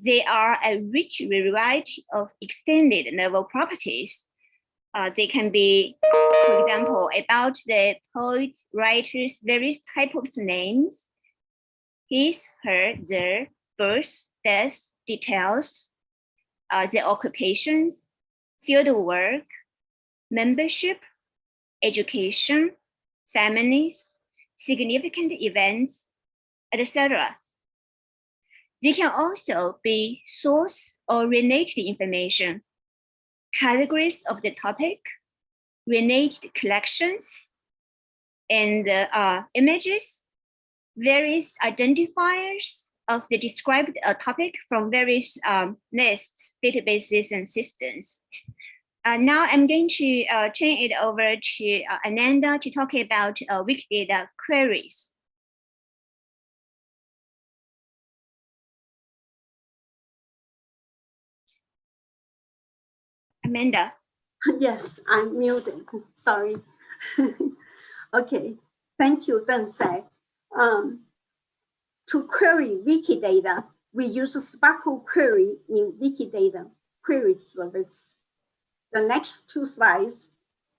They are a rich variety of extended level properties. They can be, for example, about the poet, writer's various types of names, his, her, their, birth, death, details, the occupations, field work, membership, education, families, significant events, etc. They can also be source or related information, categories of the topic, related collections, and images, various identifiers of the described topic from various lists, databases, and systems. Now I'm going to turn it over to Ananda to talk about Wikidata queries. Amanda. Yes, I'm muted. Sorry. Okay, thank you, Deng-Sai. To query Wikidata, we use a Sparkle query in Wikidata query service. The next two slides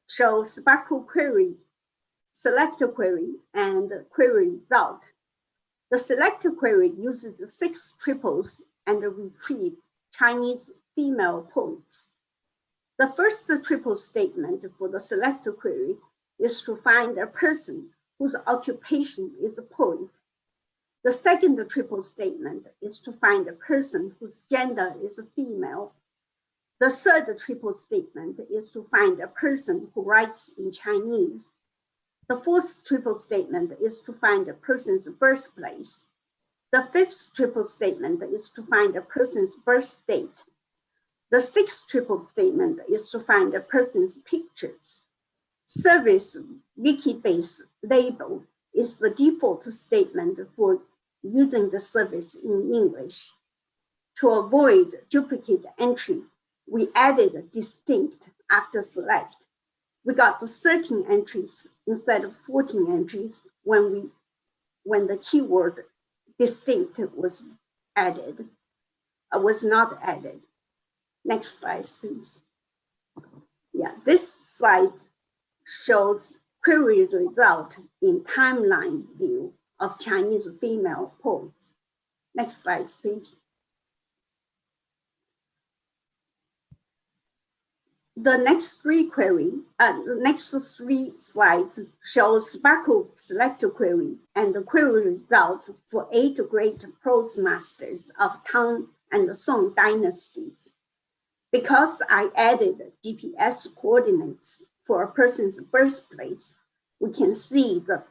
show Sparkle query, selector query, and query result. The selector query uses 6 triples and retrieve Chinese female poets. The first triple statement for the selector query is to find a person whose occupation is a poet. The second triple statement is to find a person whose gender is a female. The third triple statement is to find a person who writes in Chinese. The fourth triple statement is to find a person's birthplace. The fifth triple statement is to find a person's birth date. The sixth triple statement is to find a person's pictures. Service Wikibase label is the default statement for using the service in English. To avoid duplicate entry, we added distinct after select. We got 13 entries instead of 14 entries when the keyword distinct was not added. Next slide, please. Yeah, this slide shows query result in timeline view of Chinese female poets. Next slide, please. The next three slides show Sparkle selector query and the query result for 8 great prose masters of Tang and Song dynasties. Because I added GPS coordinates for a person's birthplace, we can see the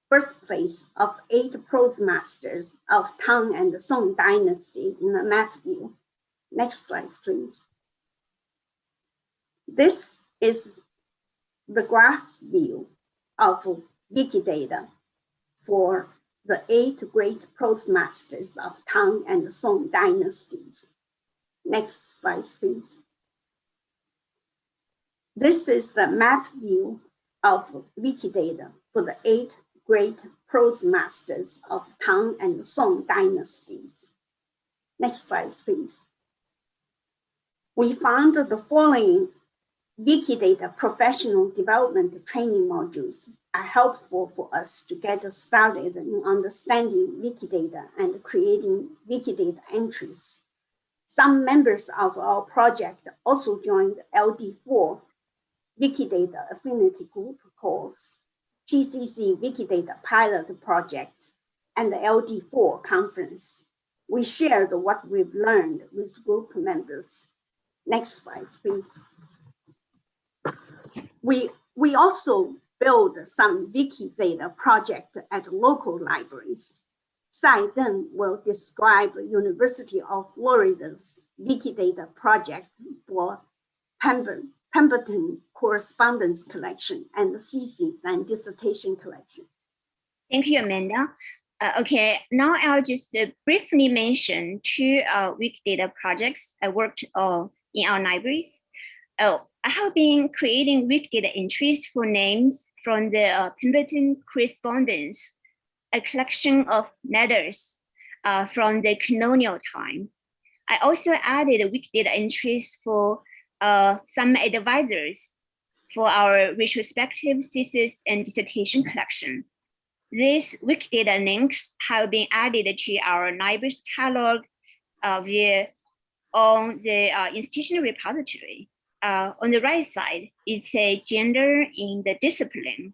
birthplace of 8 prose masters of Tang and Song dynasty in the map view. Next slide, please. This is the graph view of Wikidata for the 8 great prose masters of Tang and Song dynasties. Next slide, please. This is the map view of Wikidata for the 8 great prose masters of Tang and Song dynasties. Next slide, please. We found the following Wikidata professional development training modules are helpful for us to get started in understanding Wikidata and creating Wikidata entries. Some members of our project also joined LD4 Wikidata Affinity Group course, PCC Wikidata Pilot Project, and the LD4 conference. We shared what we've learned with group members. Next slide, please. We also build some Wikidata project at local libraries. Sai Deng will describe University of Florida's Wikidata project for Pemberton correspondence collection and the thesis and dissertation collection. Thank you, Amanda. Okay, now I'll just briefly mention 2 Wikidata projects I worked on in our libraries. I have been creating Wikidata entries for names from the Pemberton correspondence, a collection of letters from the colonial time. I also added Wikidata entries for some advisors for our retrospective thesis and dissertation collection. These Wikidata links have been added to our library's catalog on the institutional repository. On the right side, it's a gender in the discipline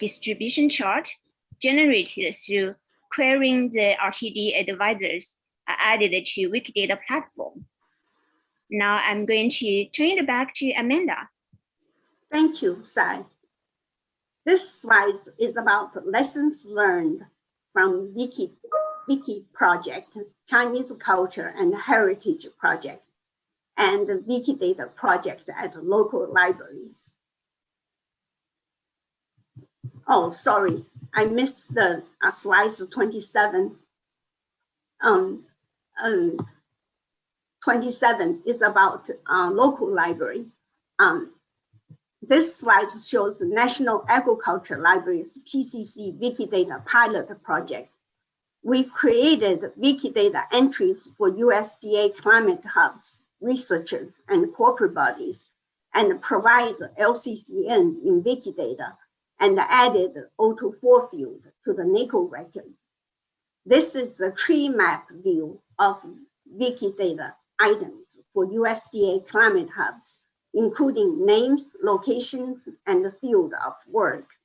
distribution chart generated through querying the RTD advisors added to Wikidata platform. Now I'm going to turn it back to Amanda. Thank you, Sai. This slide is about lessons learned from Wiki project, Chinese Culture and Heritage Project, and the Wikidata project at local libraries. Oh, sorry, I missed the slides 27. 27 is about local library. This slide shows the National Agriculture Library's PCC Wikidata pilot project. We created Wikidata entries for USDA climate hubs, researchers, and corporate bodies, and provide LCCN in Wikidata, and added O24 field to the NACO record. This is the tree map view of Wikidata items for USDA climate hubs, including names, locations, and the field of work.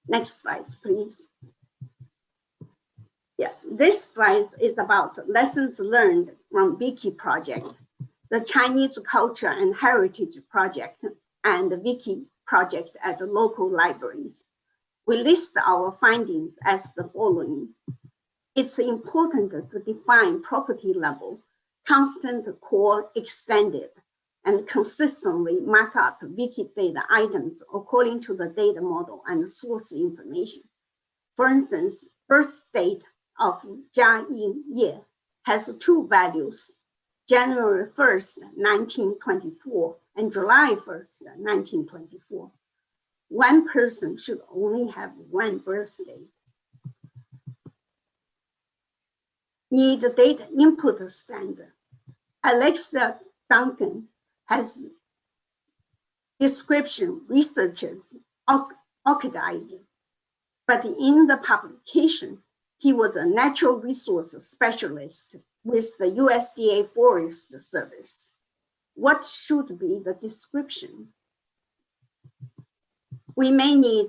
Next slide, please. Yeah, this slide is about lessons learned from Wiki project, the Chinese Culture and Heritage Project, and the Wiki project at the local libraries. We list our findings as the following. It's important to define property level, constant core extended, and consistently mark up Wikidata items according to the data model and source information. For instance, birth date of Jia Yin Ye has two values, January 1st, 1924, and July 1st, 1924. One person should only have one birth date. Need the data input standard. Alexa Duncan has description researchers orchidized, but in the publication, he was a natural resource specialist with the USDA Forest Service. What should be the description? We may need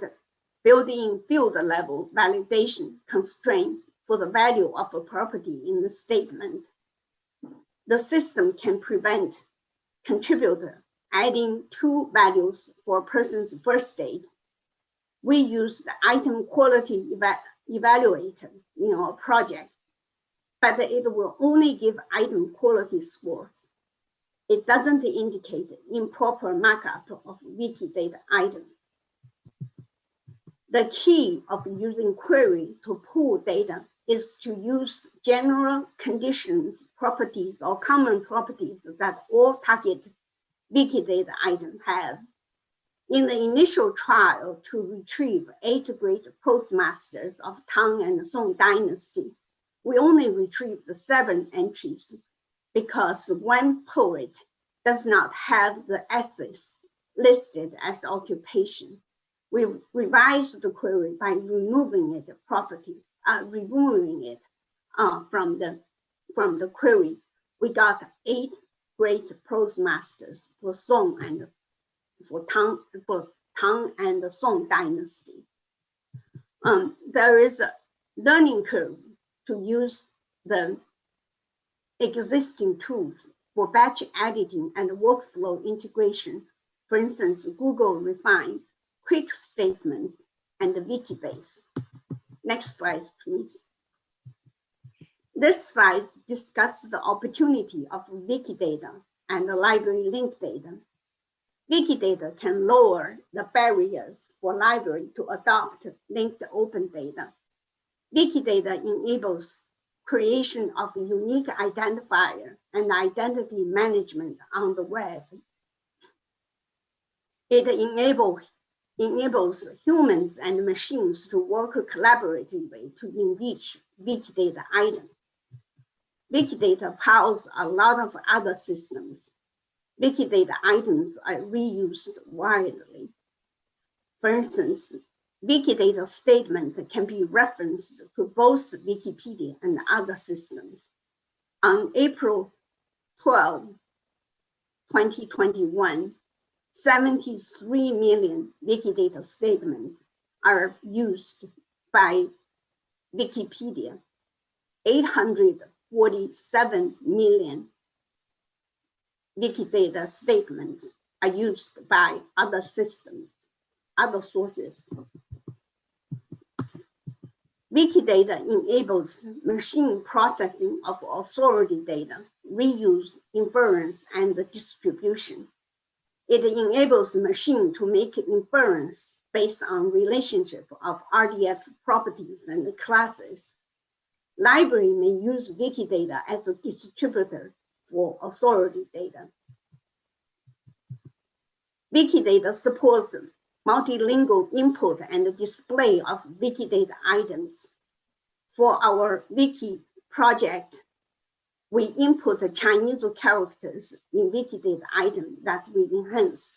built-in field level validation constraint for the value of a property in the statement. The system can prevent contributor adding two values for a person's birth date. We use the item quality evaluator in our project, but it will only give item quality scores. It doesn't indicate improper markup of Wikidata item. The key of using query to pull data is to use general conditions, properties, or common properties that all target Wikidata items have. In the initial trial to retrieve 8 great postmasters of Tang and Song dynasty, we only retrieved 7 entries because one poet does not have the ethos listed as occupation. We revised the query by removing it from the query. We got 8 great postmasters for Song and for Tang and the Song dynasty. There is a learning curve to use the existing tools for batch editing and workflow integration. For instance, Google Refine, Quick Statement, and the Wikibase. Next slide, please. This slide discusses the opportunity of Wikidata and the library linked data. Wikidata can lower the barriers for library to adopt linked open data. Wikidata enables creation of a unique identifier and identity management on the web. It enables humans and machines to work collaboratively to enrich Wikidata items. Wikidata powers a lot of other systems. Wikidata items are reused widely. For instance, Wikidata statement can be referenced to both Wikipedia and other systems. On April 12, 2021, 73 million Wikidata statements are used by Wikipedia. 800 47 million Wikidata statements are used by other systems, other sources. Wikidata enables machine processing of authority data, reuse, inference, and distribution. It enables machine to make inference based on relationship of RDF properties and classes. Library may use Wikidata as a distributor for authority data. Wikidata supports multilingual input and display of Wikidata items. For our Wiki project, we input the Chinese characters in Wikidata item that we enhanced.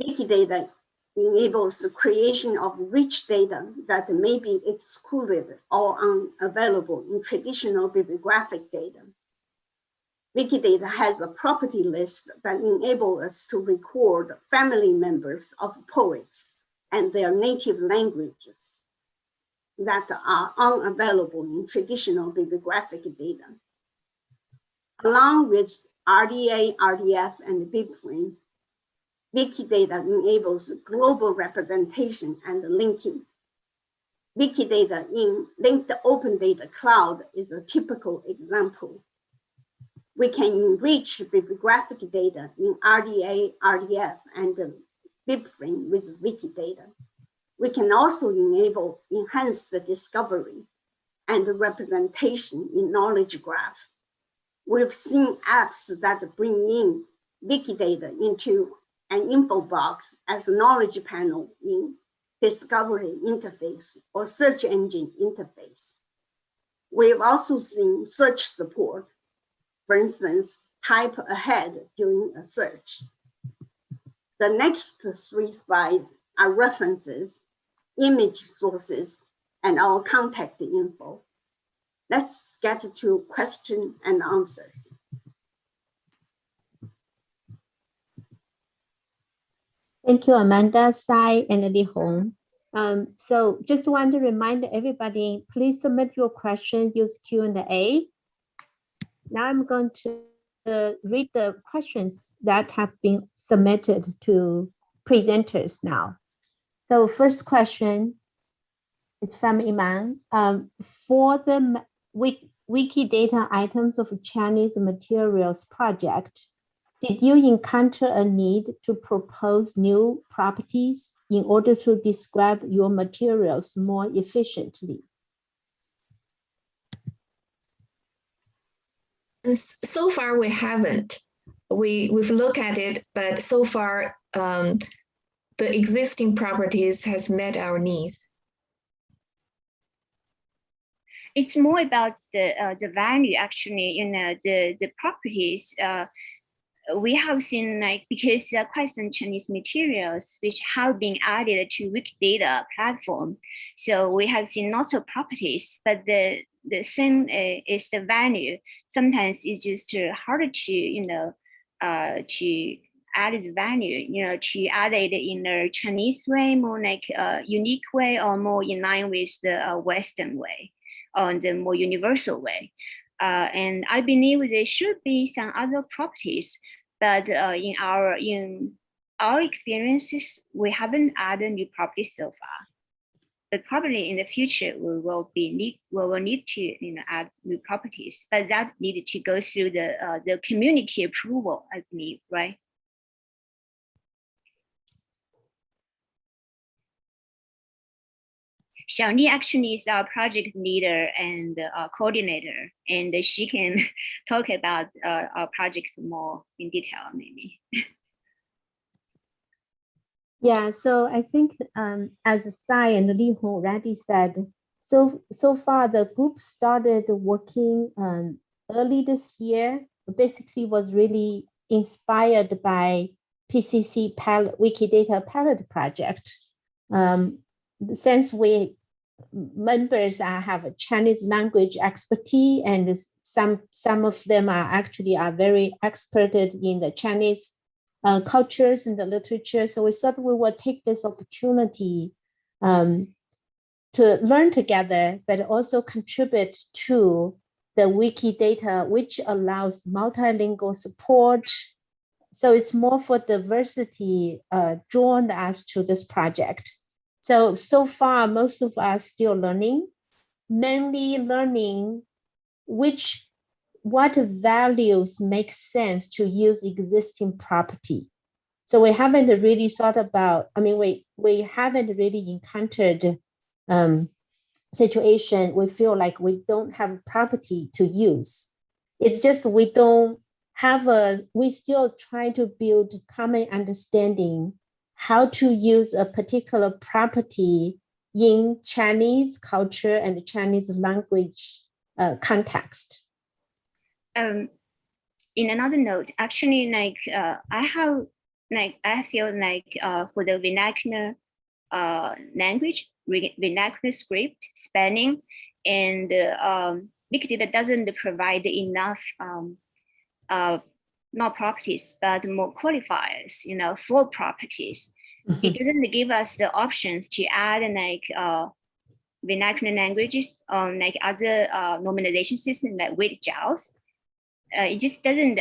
Wikidata enables the creation of rich data that may be excluded or unavailable in traditional bibliographic data. Wikidata has a property list that enables us to record family members of poets and their native languages that are unavailable in traditional bibliographic data. Along with RDA, RDF, and BibFrame, Wikidata enables global representation and linking. Wikidata in linked open data cloud is a typical example. We can enrich bibliographic data in RDA, RDF, and BibFrame with Wikidata. We can also enable enhanced discovery and representation in knowledge graph. We've seen apps that bring in Wikidata into an info box as a knowledge panel in discovery interface or search engine interface. We've also seen search support. For instance, type ahead during a search. The next 3 slides are references, image sources, and our contact info. Let's get to question and answers. Thank you, Amanda, Sai, and Li Hong. So just want to remind everybody, please submit your questions, use Q&A. Now I'm going to read the questions that have been submitted to presenters now. So first question is from Iman. For the Wikidata items of Chinese materials project, did you encounter a need to propose new properties in order to describe your materials more efficiently? So far, we haven't. We've looked at it, but so far, the existing properties has met our needs. It's more about the value, actually, the properties. We have seen, like, because there are quite some Chinese materials which have been added to Wikidata platform. So we have seen lots of properties, but the same is the value. Sometimes it's just harder to, to add the value, to add it in a Chinese way, more like a unique way, or more in line with the Western way, or the more universal way. And I believe there should be some other properties, but in our experiences, we haven't added new properties so far. But probably in the future, we will need to add new properties, but that needed to go through the community approval, I believe, right? Xiaoni actually is our project leader and coordinator, and she can talk about our project more in detail, maybe. Yeah, so I think as Sai and Li Hong already said, so far the group started working early this year, basically was really inspired by PCC Wikidata pilot project. Since we members have a Chinese language expertise, and some of them are very expert in the Chinese cultures and the literature. So we thought we would take this opportunity to learn together, but also contribute to the Wikidata, which allows multilingual support. So it's more for diversity drawn us to this project. So far, most of us still learning, mainly learning what values make sense to use existing property. So we haven't really thought about, I mean, we haven't really encountered situation we feel like we don't have property to use. It's just we still try to build common understanding how to use a particular property in Chinese culture and Chinese language context. In another note, actually, I feel like for the vernacular language, vernacular script, spanning, and Wikidata doesn't provide enough not properties, but more qualifiers, for properties. It doesn't give us the options to add vernacular languages on other normalization systems like with JAWS. It just doesn't,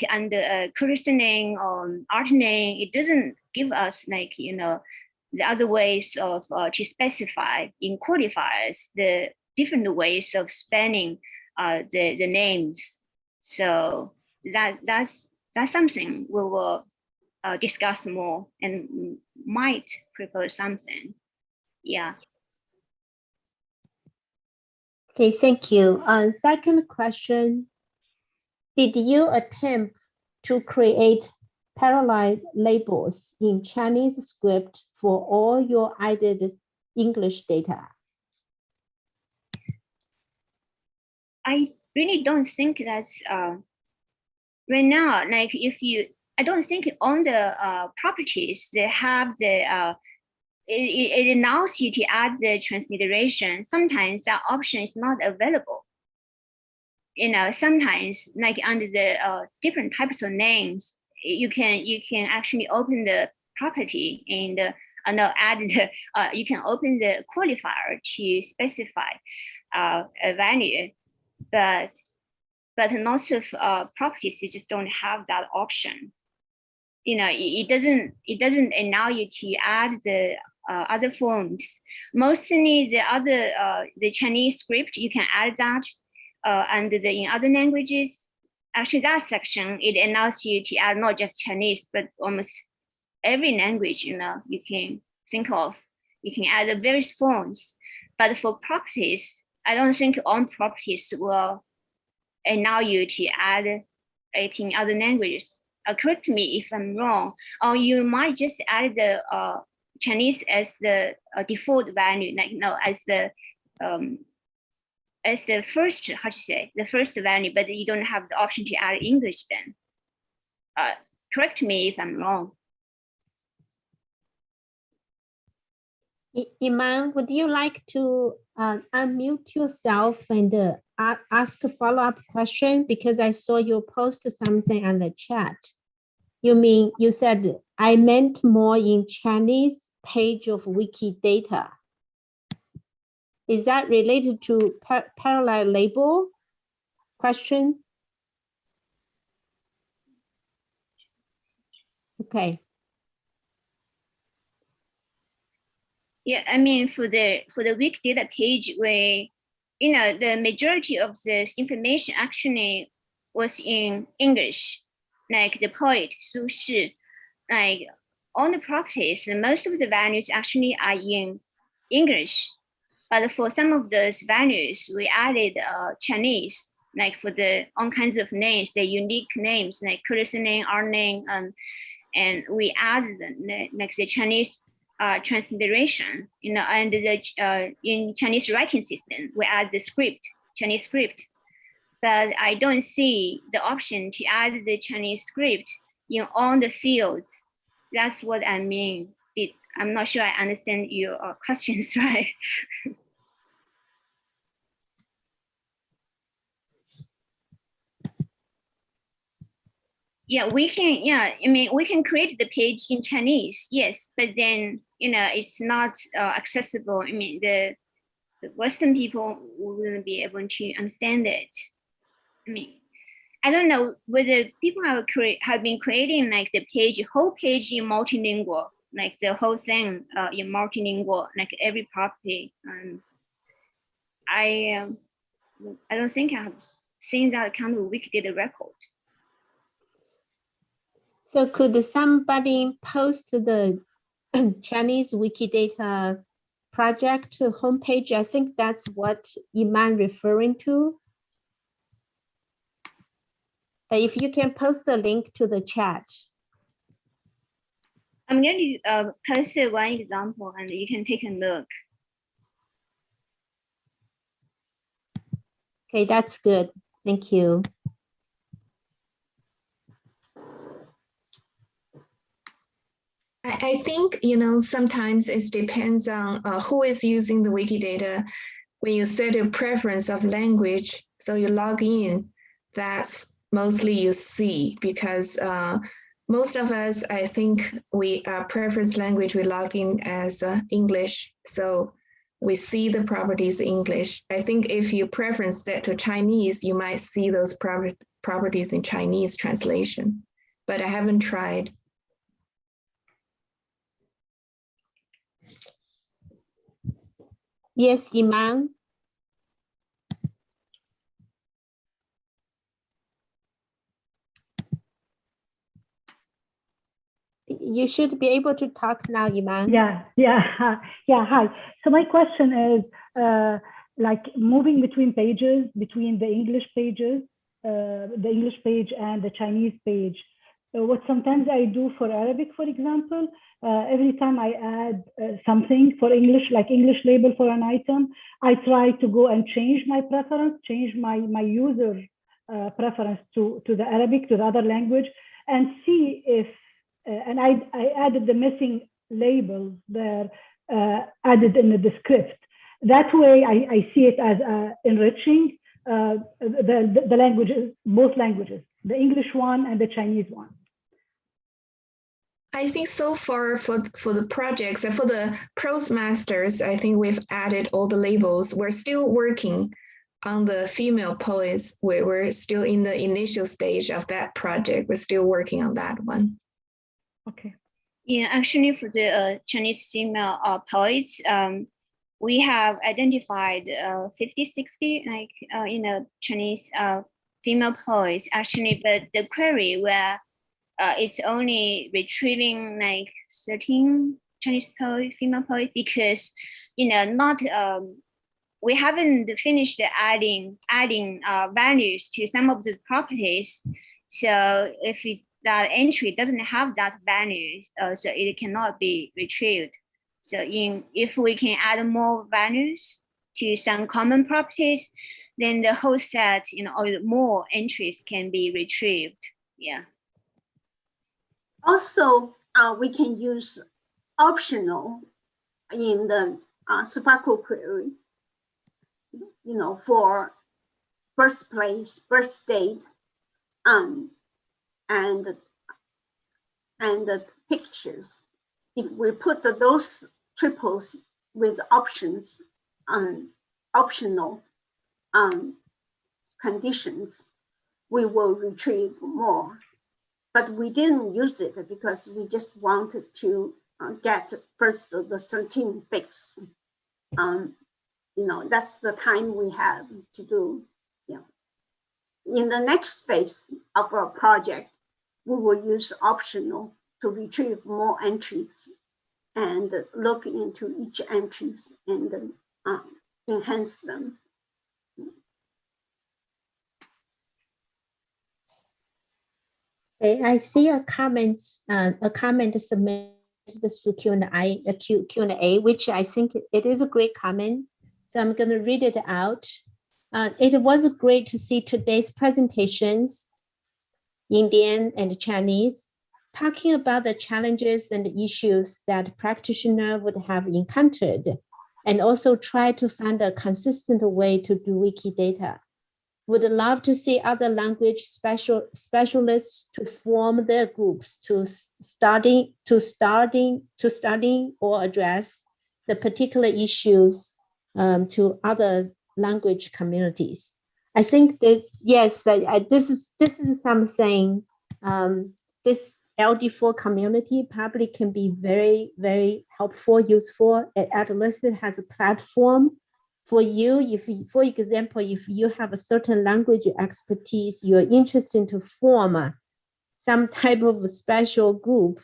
under christening or artening, it doesn't give us the other ways of to specify in qualifiers the different ways of spanning the names. So that's something we will discuss more and might propose something. Yeah. Okay, thank you. Second question, did you attempt to create parallel labels in Chinese script for all your added English data? I really don't think that's right now. I don't think on the properties they have the it allows you to add the transliteration. Sometimes that option is not available. Sometimes under the different types of names, you can actually open the property and add the you can open the qualifier to specify a value, but lots of properties you just don't have that option. It doesn't allow you to add the other forms. Mostly the Chinese script, you can add that, and in other languages, actually that section, it allows you to add not just Chinese, but almost every language, you can think of. You can add the various forms. But for properties, I don't think all properties will allow you to add it in other languages. Correct me if I'm wrong, or you might just add the Chinese as the default value, as the first, the first value, but you don't have the option to add English then. Correct me if I'm wrong. Iman, would you like to unmute yourself and ask a follow-up question? Because I saw you post something on the chat. You said, I meant more in Chinese page of Wikidata. Is that related to parallel label question? Okay. Yeah, I mean, for the Wikidata page, where the majority of this information actually was in English, like the poet Su Shi, all the properties, most of the values actually are in English. But for some of those values, we added Chinese, for the all kinds of names, the unique names like christening, artening, and we added the Chinese transliteration, and in Chinese writing system, we add the Chinese script. But I don't see the option to add the Chinese script in all the fields. That's what I mean. I'm not sure I understand your questions, right? Yeah, we can. Yeah, I mean, we can create the page in Chinese, yes, but then it's not accessible. I mean, the Western people wouldn't be able to understand it. I mean, I don't know whether people have been creating like the whole page in multilingual, like the whole thing in multilingual, like every property. I don't think I have seen that kind of Wikidata record. So could somebody post the Chinese Wikidata project homepage? I think that's what Iman referring to. If you can post the link to the chat. I'm going to post one example and you can take a look. Okay, that's good. Thank you. I think, you know, sometimes it depends on who is using the Wikidata. When you set a preference of language, so you log in, that's mostly you see, because most of us, I think we preference language, we log in as English. So we see the properties English. I think if you preference set to Chinese, you might see those properties in Chinese translation, but I haven't tried. Yes, Iman. You should be able to talk now, Iman. Yeah. Hi. So my question is, like moving between pages, between the English pages, the English page and the Chinese page. What sometimes I do for Arabic, for example, every time I add something for English, like English label for an item, I try to go and change my preference, change my user preference to the Arabic, to the other language, and see if, and I added the missing labels there, added in the script. That way I see it as enriching the languages, both languages, the English one and the Chinese one. I think so far for the projects and for the prose masters, I think we've added all the labels. We're still working on the female poets. We're still in the initial stage of that project. We're still working on that one. Okay. Yeah, actually for the Chinese female poets, we have identified 50, 60 like Chinese female poets actually, but the query where it's only retrieving like 13 Chinese female poets because not we haven't finished adding values to some of the properties. So if that entry doesn't have that value, so it cannot be retrieved. So if we can add more values to some common properties, then the whole set, or more entries can be retrieved. Yeah. Also, we can use optional in the Sparkle query, for birthplace, birth date, and the pictures. If we put those triples with options, optional conditions, we will retrieve more. But we didn't use it because we just wanted to get first the 13 fixed. That's the time we have to do. In the next phase of our project, we will use optional to retrieve more entries and look into each entries and enhance them. Okay, I see a comment submitted through Q&A, which I think it is a great comment. So I'm going to read it out. It was great to see today's presentations, Indian and Chinese, talking about the challenges and issues that practitioners would have encountered, and also try to find a consistent way to do Wikidata. Would love to see other language specialists to form their groups to study or address the particular issues to other language communities. I think that, yes, this is something, this LD4 community probably can be very, very helpful, useful. Adolescent has a platform for you. For example, if you have a certain language expertise, you're interested to form some type of special group,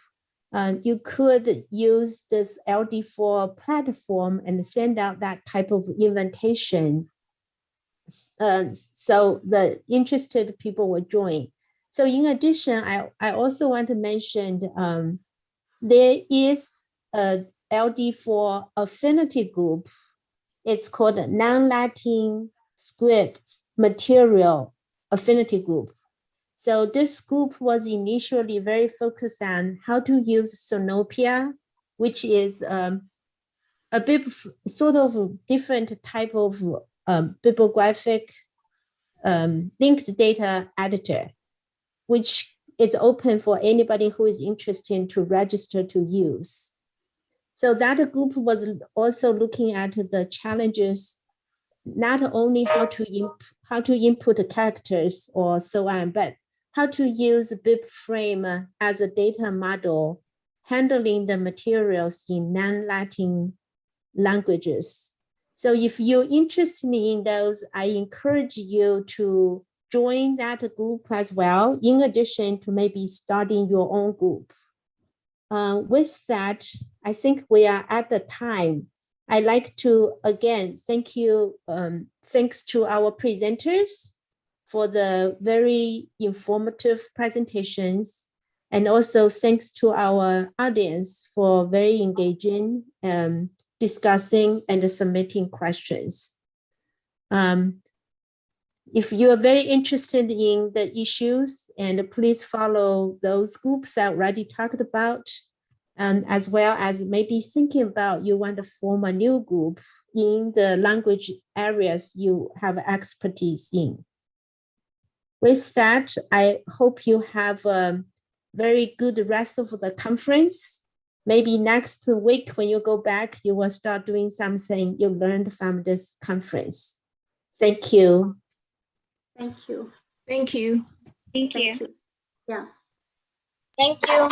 you could use this LD4 platform and send out that type of invitation. So the interested people will join. So in addition, I also want to mention there is a LD4 affinity group. It's called Non-Latin Scripts Material Affinity Group. So this group was initially very focused on how to use Sonopia, which is a bit sort of different type of bibliographic linked data editor, which is open for anybody who is interested to register to use. So that group was also looking at the challenges, not only how to input the characters or so on, but how to use BibFrame as a data model, handling the materials in non-Latin languages. So if you're interested in those, I encourage you to join that group as well, in addition to maybe starting your own group. With that, I think we are at the time. I'd like to, again, thank you. Thanks to our presenters for the very informative presentations. And also thanks to our audience for very engaging, discussing and submitting questions. If you are very interested in the issues, and please follow those groups I already talked about, as well as maybe thinking about you want to form a new group in the language areas you have expertise in. With that, I hope you have a very good rest of the conference. Maybe next week when you go back, you will start doing something you learned from this conference. Thank you. Thank you. Thank you. Thank you. Thank you. Yeah. Thank you.